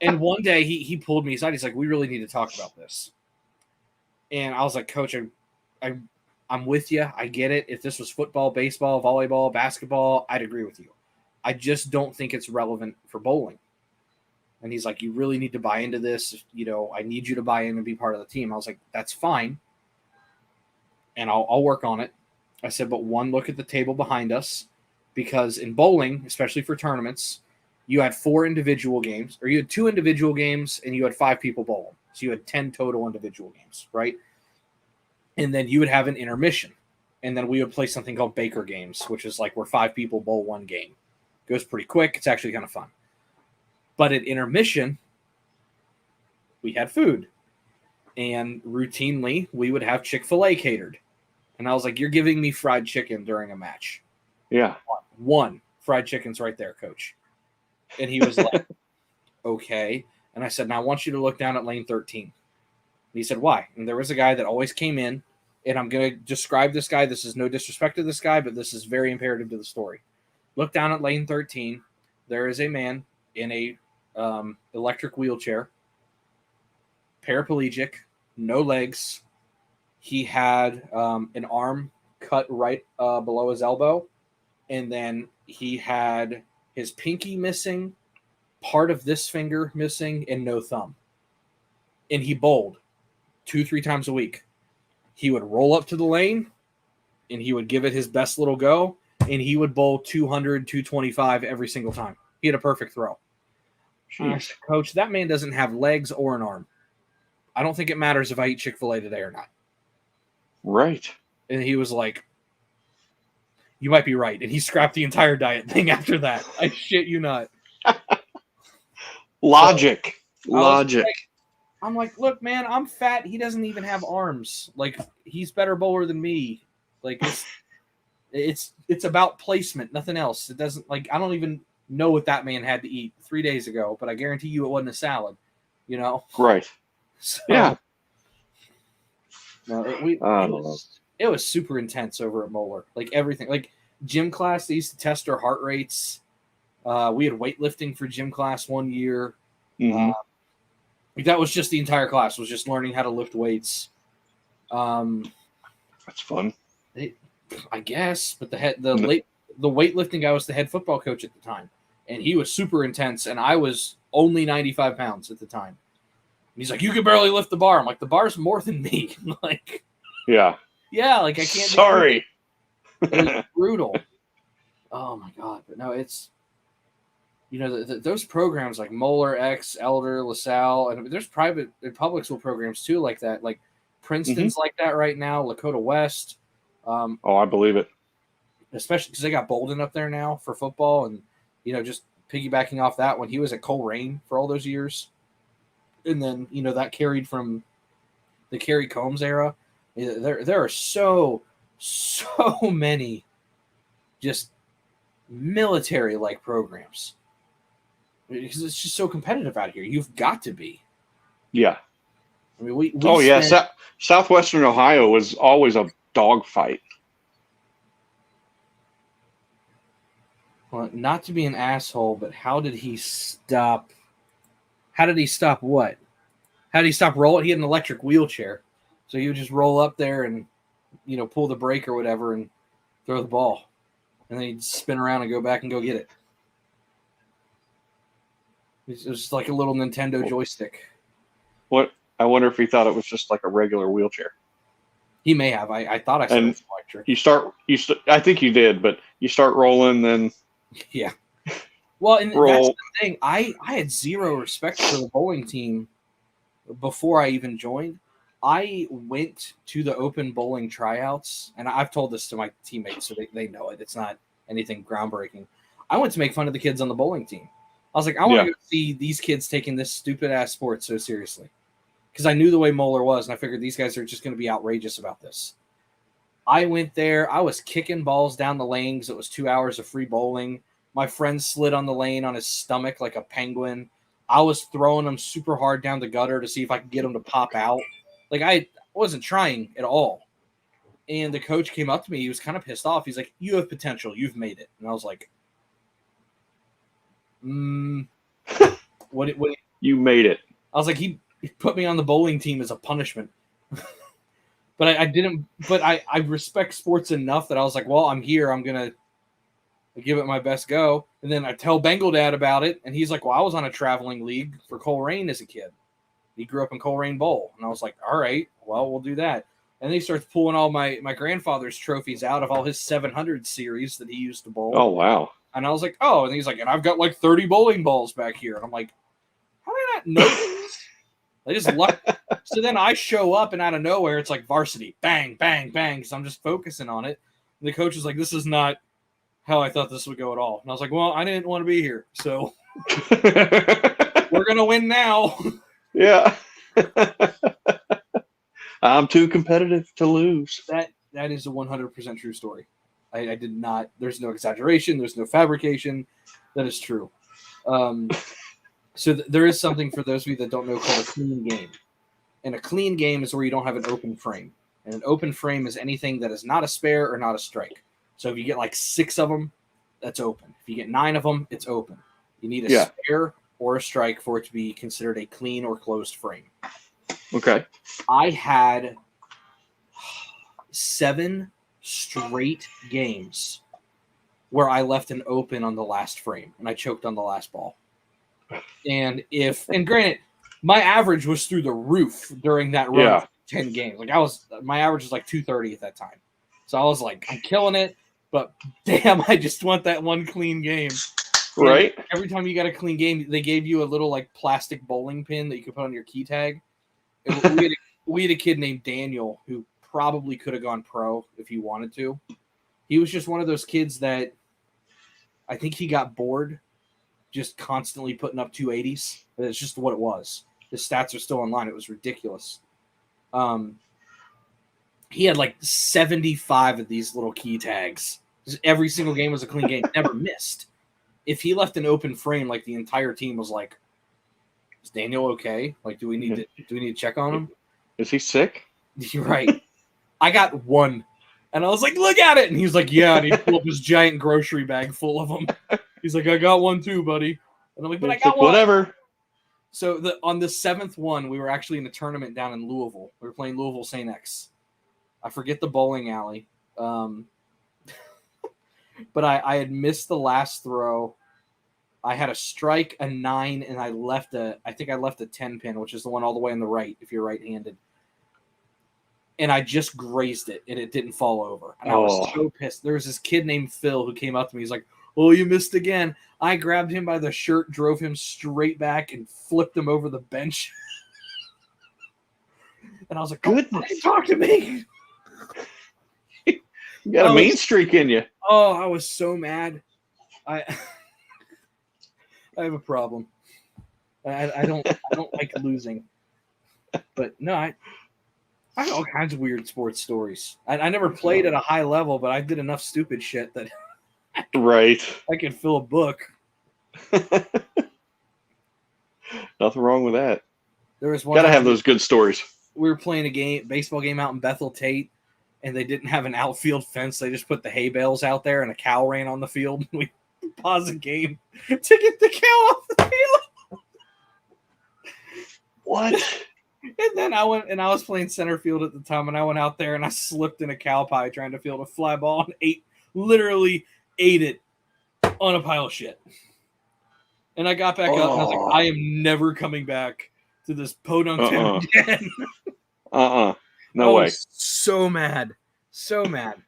And one day he pulled me aside. He's like, "We really need to talk about this." And I was like, "Coach, I'm with you. I get it. If this was football, baseball, volleyball, basketball, I'd agree with you. I just don't think it's relevant for bowling." And he's like, "You really need to buy into this. You know, I need you to buy in and be part of the team." I was like, "That's fine. And I'll work on it." I said, "But one, look at the table behind us, because in bowling, especially for tournaments, you had 4 individual games, or you had 2 individual games, and you had 5 people bowling. So you had 10 total individual games, right? And then you would have an intermission. And then we would play something called Baker games, which is like where 5 people bowl one game. Goes pretty quick. It's actually kind of fun. But at intermission, we had food. And routinely, we would have Chick-fil-A catered. And I was like, "You're giving me fried chicken during a match." Yeah. One, fried chicken's right there, coach. And he was like, "Okay." And I said, "Now I want you to look down at lane 13. And he said, "Why?" And there was a guy that always came in, and I'm going to describe this guy. This is no disrespect to this guy, but this is very imperative to the story. Look down at lane 13. There is a man in a electric wheelchair, paraplegic, no legs. He had an arm cut right below his elbow, and then he had his pinky missing, part of this finger missing, and no thumb. And he bowled 2-3 times a week. He would roll up to the lane, and he would give it his best little go, and he would bowl 200, 225 every single time. He had a perfect throw." I said, "Coach, that man doesn't have legs or an arm. I don't think it matters if I eat Chick-fil-A today or not." Right. And he was like, "You might be right." And he scrapped the entire diet thing after that. I shit you not. Logic. I was Logic. I'm like, "Look, man, I'm fat. He doesn't even have arms. Like, he's better bowler than me. Like, it's about placement, nothing else. It doesn't, like, I don't even know what that man had to eat 3 days ago, but I guarantee you it wasn't a salad, you know?" Right. So, Yeah. No, it was super intense over at Moeller. Like, everything. Like, gym class, they used to test our heart rates. We had weightlifting for gym class one year. Mhm. That was just the entire class, was just learning how to lift weights. That's fun. I guess, but the weightlifting guy was the head football coach at the time, and he was super intense, and I was only 95 pounds at the time. And he's like, "You can barely lift the bar." I'm like, "The bar's more than me." Like, Yeah. yeah, like I can't. Sorry. It was brutal. Oh my god! But no, it's, you know, those programs like Moeller, X, Elder, LaSalle, and there's private and public school programs too like that. Like Princeton's like that right now. Lakota West. Oh, I believe it. Especially because they got Bolden up there now for football, and, you know, just piggybacking off that, when he was at Coleraine for all those years, and then, you know, that carried from the Kerry Combs era. There are so many just military like programs, because it's just so competitive out here. You've got to be. Yeah. I mean, we Southwestern Ohio was always a dogfight. Well, not to be an asshole, but how did he stop? How did he stop what? How did he stop rolling? He had an electric wheelchair, so he would just roll up there and, you know, pull the brake or whatever and throw the ball, and then he'd spin around and go back and go get it. It was just like a little Nintendo joystick. What? I wonder if he thought it was just like a regular wheelchair. He may have. I thought I said it was electric. I think you did, but you start rolling, then Yeah. Well, and roll. that's the thing. I had zero respect for the bowling team before I even joined. I went to the open bowling tryouts, and I've told this to my teammates, so they know it. It's not anything groundbreaking. I went to make fun of the kids on the bowling team. I was like, I want to go see these kids taking this stupid-ass sport so seriously. Because I knew the way Moeller was, and I figured these guys are just going to be outrageous about this. I went there. I was kicking balls down the lane because it was 2 hours of free bowling. My friend slid on the lane on his stomach like a penguin. I was throwing them super hard down the gutter to see if I could get them to pop out. Like, I wasn't trying at all. And the coach came up to me. He was kind of pissed off. He's like, "You have potential. You've made it." And I was like, what You made it. I was like, he put me on the bowling team as a punishment. But I didn't. But I respect sports enough that I was like, well, I'm here. I'm going to give it my best go. And then I tell Bengal Dad about it. And he's like, well, I was on a traveling league for Coleraine as a kid. He grew up in Coleraine Bowl. And I was like, all right, well, we'll do that. And then he starts pulling all my grandfather's trophies out of all his 700 series that he used to bowl. Oh, wow. And I was like, oh. And he's like, and I've got like 30 bowling balls back here. And I'm like, how did I not know this? I just left. So then I show up, and out of nowhere, it's like varsity. Bang, bang, bang. Because I'm just focusing on it. And the coach was like, this is not how I thought this would go at all. And I was like, well, I didn't want to be here. So we're going to win now. Yeah. I'm too competitive to lose. That is a 100% true story. I did not. There's no exaggeration. There's no fabrication. That is true. So there is something for those of you that don't know called a clean game. And a clean game is where you don't have an open frame. And an open frame is anything that is not a spare or not a strike. So if you get like 6 of them, that's open. If you get 9 of them, it's open. You need a spare or a strike for it to be considered a clean or closed frame. Okay. I had 7 straight games where I left an open on the last frame and I choked on the last ball. And granted, my average was through the roof during that run of 10 games. Like my average was like 230 at that time. So I was like, I'm killing it, but damn, I just want that one clean game. Right. And every time you got a clean game, they gave you a little like plastic bowling pin that you could put on your key tag. We had a kid named Daniel who probably could have gone pro if he wanted to. He was just one of those kids that I think he got bored just constantly putting up 280s. It's just what it was. His stats are still online. It was ridiculous. He had like 75 of these little key tags. Every single game was a clean game. Never missed. If he left an open frame, like the entire team was like, "Is Daniel okay? Like, do we need to check on him? Is he sick?" You're right. I got 1, and I was like, "Look at it!" And he was like, "Yeah." And he pulled up his giant grocery bag full of them. He's like, "I got 1 too, buddy." And I'm like, "But I got 1." Whatever. So on the 7th one, we were actually in a tournament down in Louisville. We were playing Louisville St. X. I forget the bowling alley. But I had missed the last throw. I had a strike, a 9, and I think I left a 10 pin, which is the one all the way on the right if you're right-handed. And I just grazed it, and it didn't fall over. And I was so pissed. There was this kid named Phil who came up to me. He's like, "Oh, you missed again." I grabbed him by the shirt, drove him straight back, and flipped him over the bench. And I was like, "Goodness, talk to me." You got a mean streak in you. Oh, I was so mad. I have a problem. I don't like losing. But no, I have all kinds of weird sports stories. I never played at a high level, but I did enough stupid shit that right. I could fill a book. Nothing wrong with that. There was one. Gotta have those good stories. We were playing a baseball game out in Bethel Tate, and they didn't have an outfield fence. They just put the hay bales out there, and a cow ran on the field. We paused the game to get the cow off the field. What? And then I was playing center field at the time, and I went out there and I slipped in a cow pie trying to field a fly ball and literally ate it on a pile of shit. And I got back up and I was like, I am never coming back to this podunk town again. No way. So mad. So mad.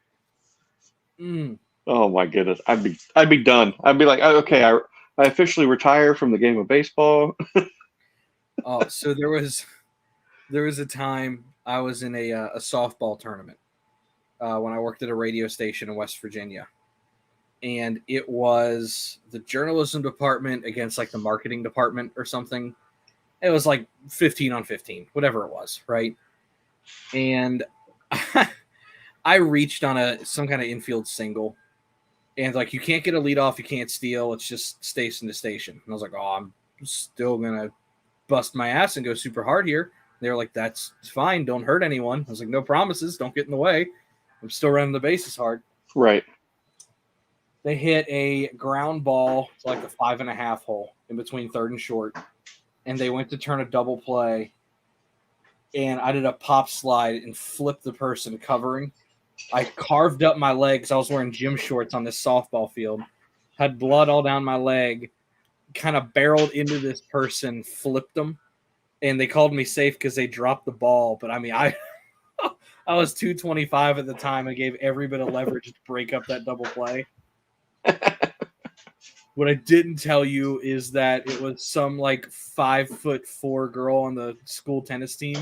Oh my goodness. I'd be done. I'd be like, okay, I officially retire from the game of baseball. So there was a time I was in a softball tournament when I worked at a radio station in West Virginia. And it was the journalism department against like the marketing department or something. It was like 15 on 15, whatever it was, right? And I reached on some kind of infield single. And like, you can't get a lead off, you can't steal. It's just station to station. And I was like, I'm still gonna bust my ass and go super hard here. They were like, that's fine. Don't hurt anyone. I was like, no promises. Don't get in the way. I'm still running the bases hard. Right. They hit a ground ball to like the 5.5 hole in between third and short. And they went to turn a double play. And I did a pop slide and flipped the person covering. I carved up my leg because I was wearing gym shorts on this softball field. Had blood all down my leg. Kind of barreled into this person, flipped them. And they called me safe because they dropped the ball. But I mean, I was 225 at the time. I gave every bit of leverage to break up that double play. What I didn't tell you is that it was some like 5'4" girl on the school tennis team,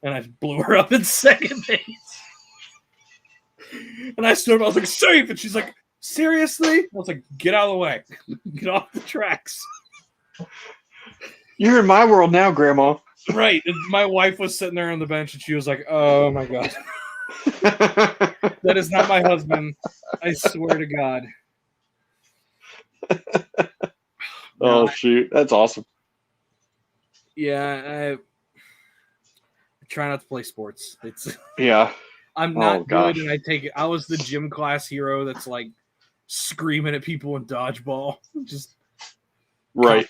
and I blew her up in second base. And I stood up, I was like, safe! And she's like, seriously? I was like, get out of the way. Get off the tracks. You're in my world now, Grandma. Right. And my wife was sitting there on the bench, and she was like, oh, my God. That is not my husband. I swear to God. Oh, shoot. That's awesome. Yeah, I try not to play sports. Yeah. I'm not gosh. good, and I take it. I was the gym class hero that's like screaming at people in dodgeball. Just Right.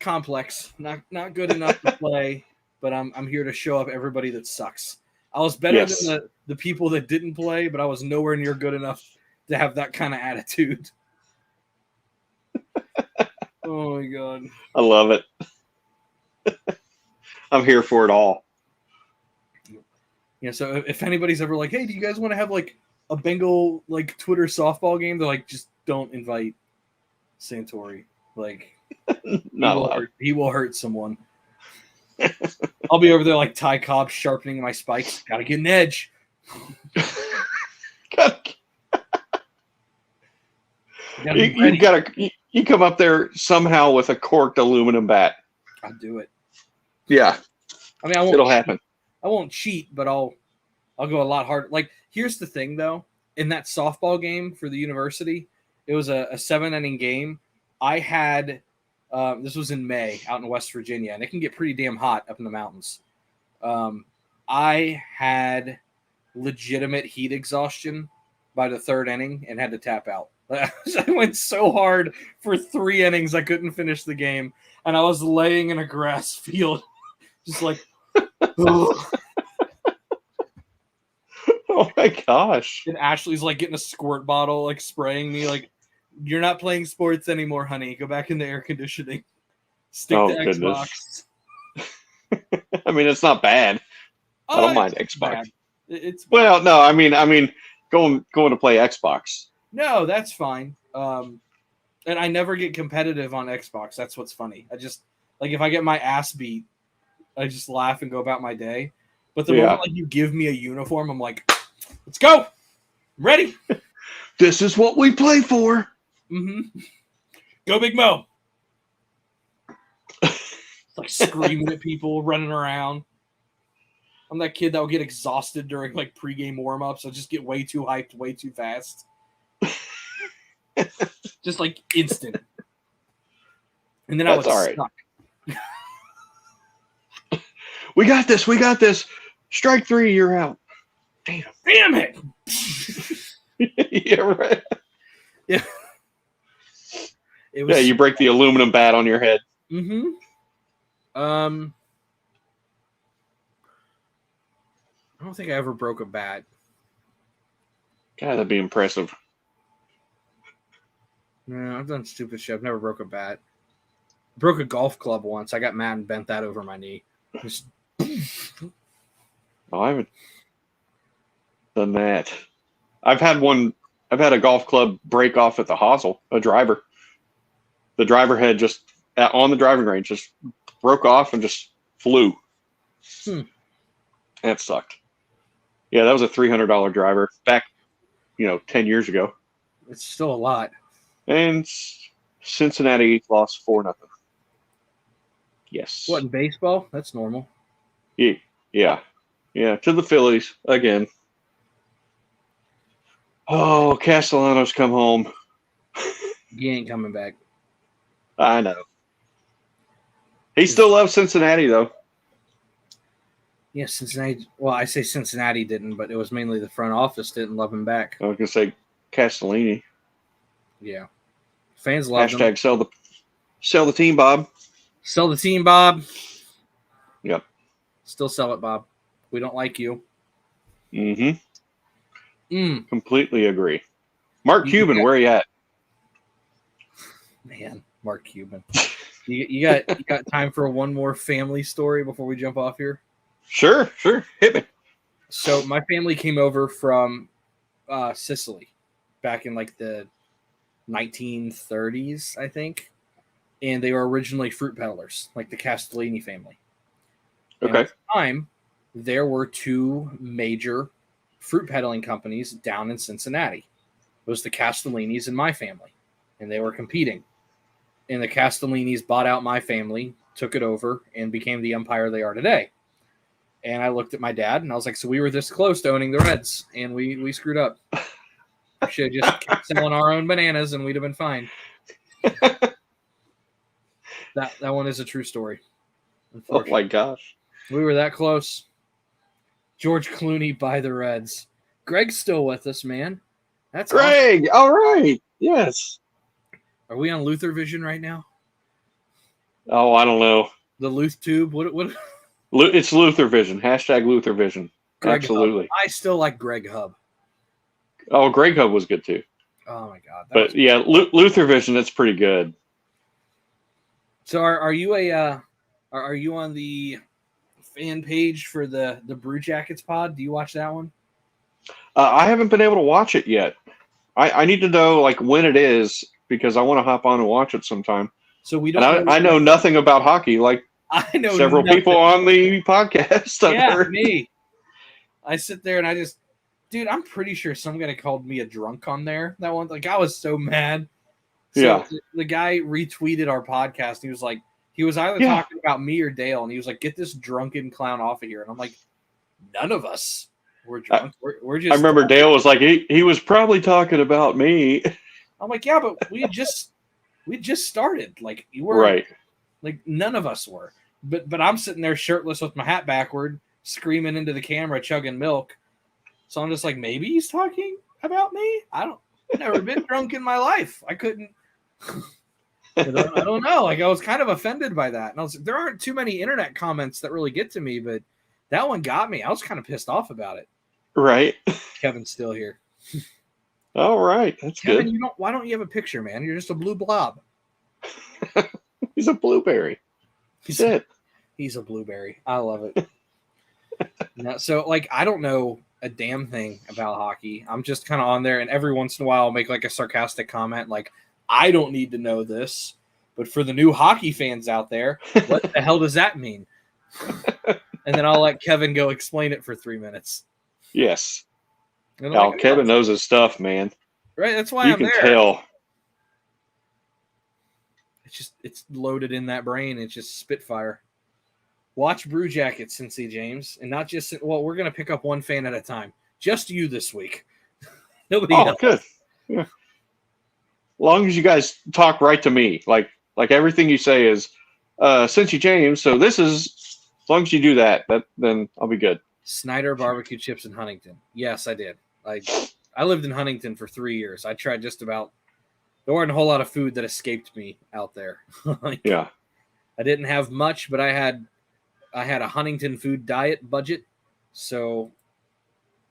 complex. Not good enough to play, but I'm here to show up everybody that sucks. I was better than the people that didn't play, but I was nowhere near good enough to have that kind of attitude. Oh my God. I love it. I'm here for it all. Yeah, so if anybody's ever like, hey, do you guys want to have like a Bengal like Twitter softball game? They're like, just don't invite Santori. Like, he will hurt someone. I'll be over there like Ty Cobb sharpening my spikes. Gotta get an edge. You come up there somehow with a corked aluminum bat. I'll do it. Yeah. I mean, It'll happen. I won't cheat, but I'll go a lot harder. Like, here's the thing though. In that softball game for the university, it was a 7-inning game. I had this was in May out in West Virginia, and it can get pretty damn hot up in the mountains. I had legitimate heat exhaustion by the third inning and had to tap out. I went so hard for 3 innings I couldn't finish the game, and I was laying in a grass field, just like. Oh my gosh! And Ashley's like getting a squirt bottle, like spraying me, like, "You're not playing sports anymore, honey. Go back in the air conditioning. Stick to Xbox." I mean, it's not bad. I don't mind Xbox. Bad. It's well, no. I mean, going to play Xbox. No, that's fine. And I never get competitive on Xbox. That's what's funny. I just like if I get my ass beat, I just laugh and go about my day. But the moment like you give me a uniform, I'm like, let's go. I'm ready. This is what we play for. Mm-hmm. Go Big Mo. Like screaming at people, running around. I'm that kid that will get exhausted during like pregame warm-ups. I just get way too hyped, way too fast. Just like instant. And then I would suck. We got this. We got this. Strike 3, you're out. Damn it. Yeah, right. Yeah. It was, you break the aluminum bat on your head. Mm-hmm. I don't think I ever broke a bat. God, that'd be impressive. No, I've done stupid shit. I've never broke a bat. Broke a golf club once. I got mad and bent that over my knee. Just... I haven't done that. I've had a golf club break off at the hosel, a driver. The driver head just on the driving range just broke off and just flew. That sucked. Yeah, that was a $300 driver back, 10 years ago. It's still a lot. And Cincinnati lost 4-0. Yes. What, in baseball? That's normal. Yeah, to the Phillies again. Oh, Castellanos come home. He ain't coming back. I know. He still loves Cincinnati, though. Yeah, Cincinnati. Well, I say Cincinnati didn't, but it was mainly the front office didn't love him back. I was going to say Castellini. Yeah. Fans love him. Hashtag sell the team, Bob. Sell the team, Bob. Yep. Still sell it, Bob. We don't like you. Mm-hmm. Completely agree. Mark Cuban, where are you at? Man, Mark Cuban. You got time for one more family story before we jump off here? Sure. Hit me. So my family came over from Sicily back in like the 1930s, I think. And they were originally fruit peddlers, like the Castellini family. Okay. And at the time, there were two major fruit peddling companies down in Cincinnati. It was the Castellinis and my family, and they were competing. And the Castellinis bought out my family, took it over, and became the empire they are today. And I looked at my dad, and I was like, so we were this close to owning the Reds, and we screwed up. We should have just kept selling our own bananas, and we'd have been fine. That one is a true story. Oh, my gosh. We were that close. George Clooney by the Reds. Greg's still with us, man. That's Greg. awesome. All right. Yes. Are we on Luther Vision right now? Oh, I don't know. The Luth Tube? What? It's Luther Vision. Hashtag Luther Vision. Greg Absolutely. Hub. I still like Greg Hub. Oh, Greg Hub was good too. Oh my God. But yeah, Luther Vision, that's pretty good. So are you are you on the fan page for the Brew Jackets pod? Do you watch that one? I haven't been able to watch it yet. I need to know like when it is because I want to hop on and watch it sometime. So we don't. And I know nothing about hockey. Like I know several people on the podcast. Yeah, me. I sit there and I just, dude, I'm pretty sure some guy called me a drunk on there. That one, like I was so mad. So yeah. The guy retweeted our podcast. He was like, he was either talking about me or Dale, and he was like, "Get this drunken clown off of here." And I'm like, none of us were drunk. We're just. I remember Dale was like, he was probably talking about me. I'm like, yeah, but we just started. Like you were right. Like none of us were. But I'm sitting there shirtless with my hat backward, screaming into the camera, chugging milk. So I'm just like, maybe he's talking about me. I've never been drunk in my life. I couldn't. I don't know. Like I was kind of offended by that, and I was like, there aren't too many internet comments that really get to me, but that one got me. I was kind of pissed off about it. Right. Kevin's still here. All right, that's Kevin, good. why don't you have a picture, man? You're just a blue blob. He's a blueberry. He's it. He's a blueberry. I love it. No, so like I don't know a damn thing about hockey. I'm just kind of on there, and every once in a while I'll make like a sarcastic comment like, I don't need to know this, but for the new hockey fans out there, what the hell does that mean? And then I'll let Kevin go explain it for 3 minutes. Yes. Now, Kevin knows his stuff, man. Right, that's why you I'm can there. Tell. It's loaded in that brain. It's just Spitfire. Watch Brew Jackets, Cincy James, and not just we're gonna pick up one fan at a time. Just you this week. Nobody else. Good. Yeah. As long as you guys talk right to me, like everything you say is Cincy James. So this is as long as you do that, then I'll be good. Snyder barbecue chips in Huntington. Yes, I did. I lived in Huntington for 3 years. I tried just about. There weren't a whole lot of food that escaped me out there. Yeah. I didn't have much, but I had a Huntington food diet budget. So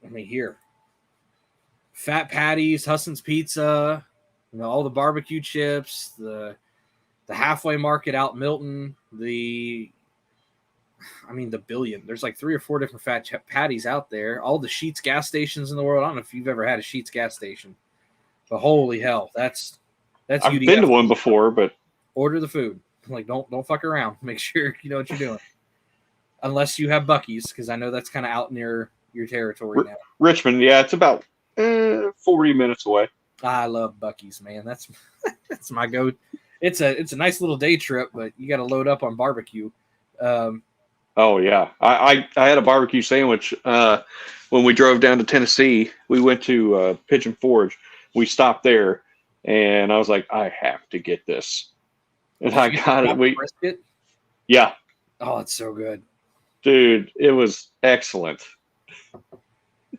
let me hear. Fat patties, Husson's Pizza, all the barbecue chips, the halfway market out Milton, the billion. There's like 3 or 4 different fat patties out there. All the Sheetz gas stations in the world. I don't know if you've ever had a Sheetz gas station, but holy hell, that's I've been to one before, but order the food. Like don't fuck around. Make sure you know what you're doing. Unless you have Buc-ee's, because I know that's kind of out near your territory now. Richmond, yeah, it's about 40 minutes away. I love Buc-ee's, man. That's my go. It's a nice little day trip, but you got to load up on barbecue. Oh yeah, I had a barbecue sandwich when we drove down to Tennessee. We went to Pigeon Forge. We stopped there, and I was like, I have to get this, and I got it. Brisket? Yeah, Oh, it's so good. dude, it was excellent.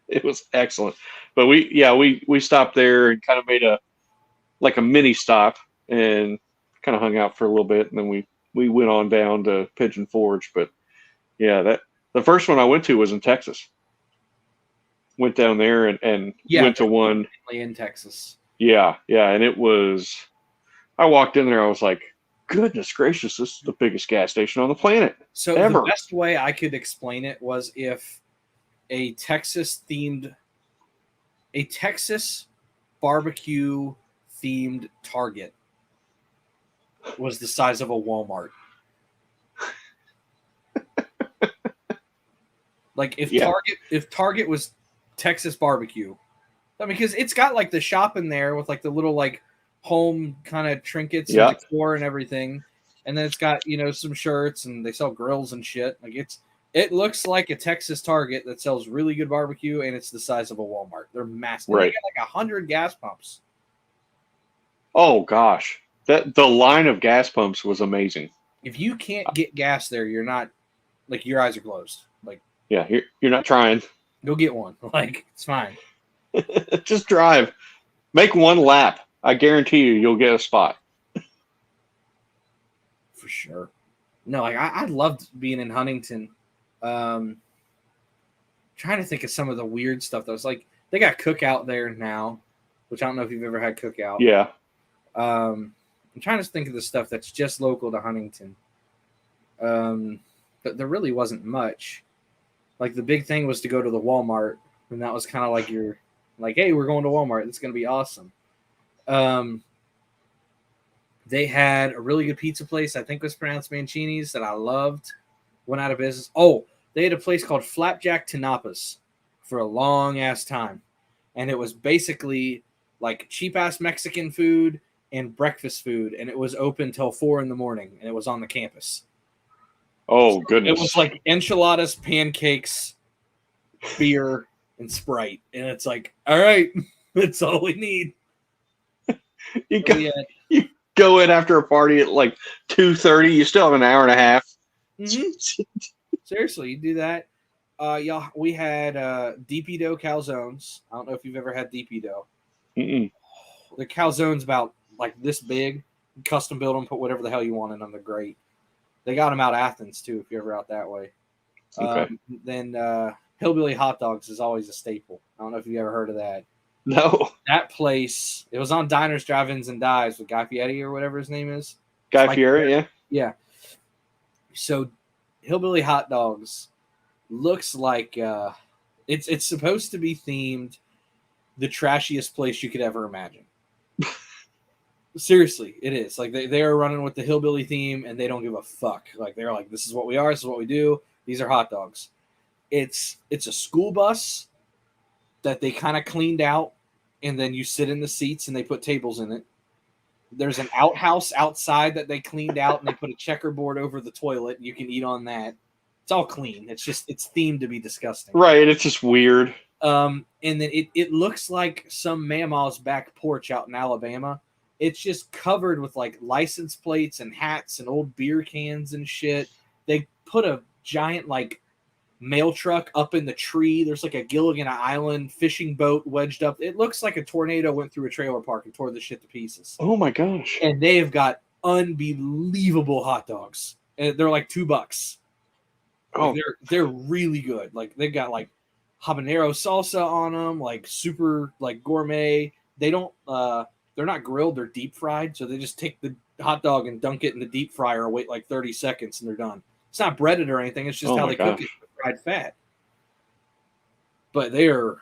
It was excellent. But we stopped there and kind of made a mini stop and kind of hung out for a little bit, and then we went on down to Pigeon Forge. But yeah, that the first one I went to was in Texas. Went down there and Yeah, went to one. in Texas. Yeah, and it was. I walked in there, I was like, goodness gracious, this is the biggest gas station on the planet So ever. the best way I could explain it was if a Texas barbecue themed Target was the size of a Walmart. Like if Target was Texas barbecue, I mean, because it's got like the shop in there with like the little like home kind of trinkets and decor and everything, and then it's got some shirts and they sell grills and shit. Like it looks like a Texas Target that sells really good barbecue, and it's the size of a Walmart. They're massive. Right. They got like 100 gas pumps. Oh gosh, the line of gas pumps was amazing. If you can't get gas there, you're not like your eyes are closed. Like yeah, you're not trying. Go get one. Like it's fine. Just drive, make one lap. I guarantee you'll get a spot. For sure. No, like I loved being in Huntington. Trying to think of some of the weird stuff that was like they got Cookout there now, which I don't know if you've ever had Cookout. Yeah. I'm trying to think of the stuff that's just local to Huntington. But there really wasn't much. Like the big thing was to go to the Walmart, and that was kind of like your like, hey, we're going to Walmart. It's going to be awesome. They had a really good pizza place. I think it was pronounced Mancini's that I loved. Went out of business. Oh, they had a place called Flapjack Tinapas for a long ass time. And it was basically like cheap ass Mexican food and breakfast food. And it was open till 4 a.m. and it was on the campus. Oh, goodness. It was like enchiladas, pancakes, beer, and Sprite. And it's like, all right, that's all we need. You go in after a party at like 2:30. You still have an hour and a half. Mm-hmm. Seriously, you do that. Y'all, we had DP dough calzones. I don't know if you've ever had DP dough. Mm-mm. The calzones about like this big. Custom build them, put whatever the hell you want in them. They're great. They got them out Athens too, if you're ever out that way. Okay. Then Hillbilly Hot Dogs is always a staple. I don't know if you ever heard of that. No. That place, it was on Diners, Drive-Ins, and Dives with Guy Fieri or whatever his name is. Guy Fieri, yeah. Yeah. So Hillbilly Hot Dogs looks like it's supposed to be themed the trashiest place you could ever imagine. Seriously, it is. Like they are running with the hillbilly theme and they don't give a fuck. Like they're like, this is what we are, this is what we do. These are hot dogs. It's a school bus that they kind of cleaned out, and then you sit in the seats and they put tables in it. There's an outhouse outside that they cleaned out and they put a checkerboard over the toilet. You can eat on that. It's all clean. It's themed to be disgusting. Right. It's just weird. And then it looks like some mama's back porch out in Alabama. It's just covered with like license plates and hats and old beer cans and shit. They put a giant like mail truck up in the tree. There's like a Gilligan Island fishing boat wedged up. It looks like a tornado went through a trailer park and tore the shit to pieces. Oh my gosh. And they have got unbelievable hot dogs. And they're like $2. Oh, like they're really good. Like they've got like habanero salsa on them, like super like gourmet. They don't they're not grilled, they're deep fried. So they just take the hot dog and dunk it in the deep fryer, wait like 30 seconds and they're done. It's not breaded or anything. It's just how they cook it with fried fat. But they're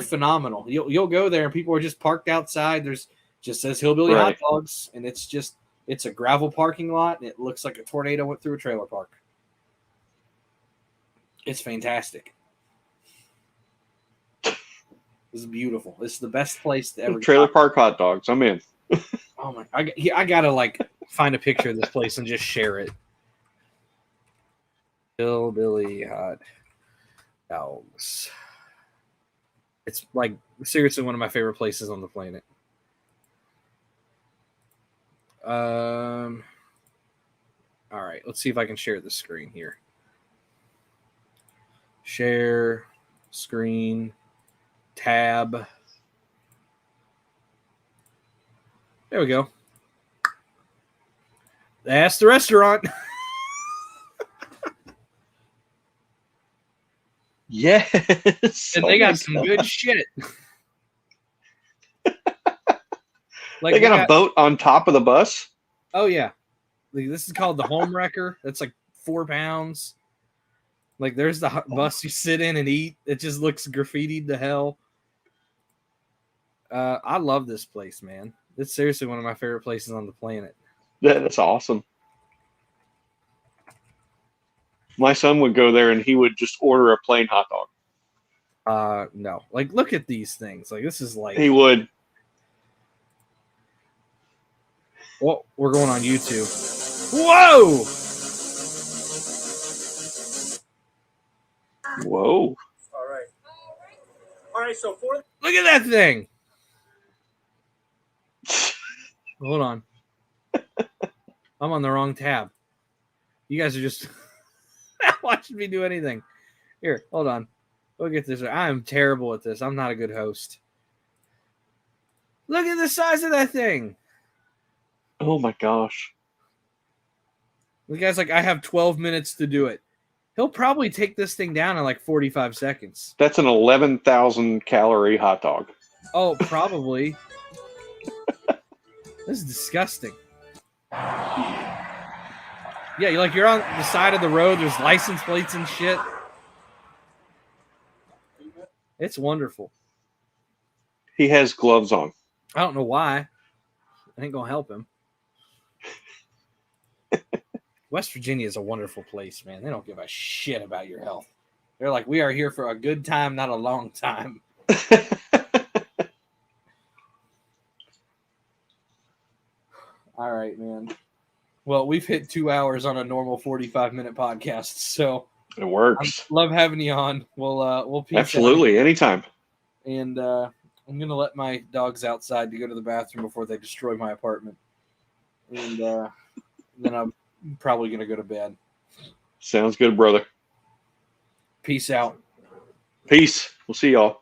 phenomenal. You'll go there and people are just parked outside. There's just says Hillbilly Hot Dogs, and it's a gravel parking lot, and it looks like a tornado went through a trailer park. It's fantastic. This is beautiful. This is the best place to ever. Trailer park hot dogs. I'm in. Oh my! I gotta like find a picture of this place and just share it. Hillbilly Hot Dogs. It's like seriously one of my favorite places on the planet. All right. right, let's see if I can share the screen here. Share screen tab. There we go. That's the restaurant. Yes. And they got some good shit. Like They got a boat on top of the bus. Oh yeah, like, this is called the Home Wrecker. That's like 4 pounds. Like there's the bus you sit in and eat. It just looks graffitied to hell. I love this place, man. It's seriously one of my favorite places on the planet. That's awesome. My son would go there and he would just order a plain hot dog. No, like look at these things. Like this is like He would. Well, we're going on YouTube. Whoa! Whoa. All right. So for Look at that thing. Hold on. I'm on the wrong tab. You guys are just watching me do anything. Here, hold on. Look at this. I am terrible at this. I'm not a good host. Look at the size of that thing. Oh my gosh. The guy's like, I have 12 minutes to do it. He'll probably take this thing down in like 45 seconds. That's an 11,000 calorie hot dog. Oh, probably. This is disgusting. Yeah, you're on the side of the road. There's license plates and shit. It's wonderful. He has gloves on. I don't know why. I ain't gonna help him. West Virginia is a wonderful place, man. They don't give a shit about your health. They're like, we are here for a good time, not a long time. All right, man. Well, we've hit 2 hours on a normal 45-minute podcast, so It works. love having you on. We'll peace Absolutely. Anytime. out. And I'm gonna let my dogs outside to go to the bathroom before they destroy my apartment. And then I'm probably gonna go to bed. Sounds good, brother. Peace out. Peace. We'll see y'all.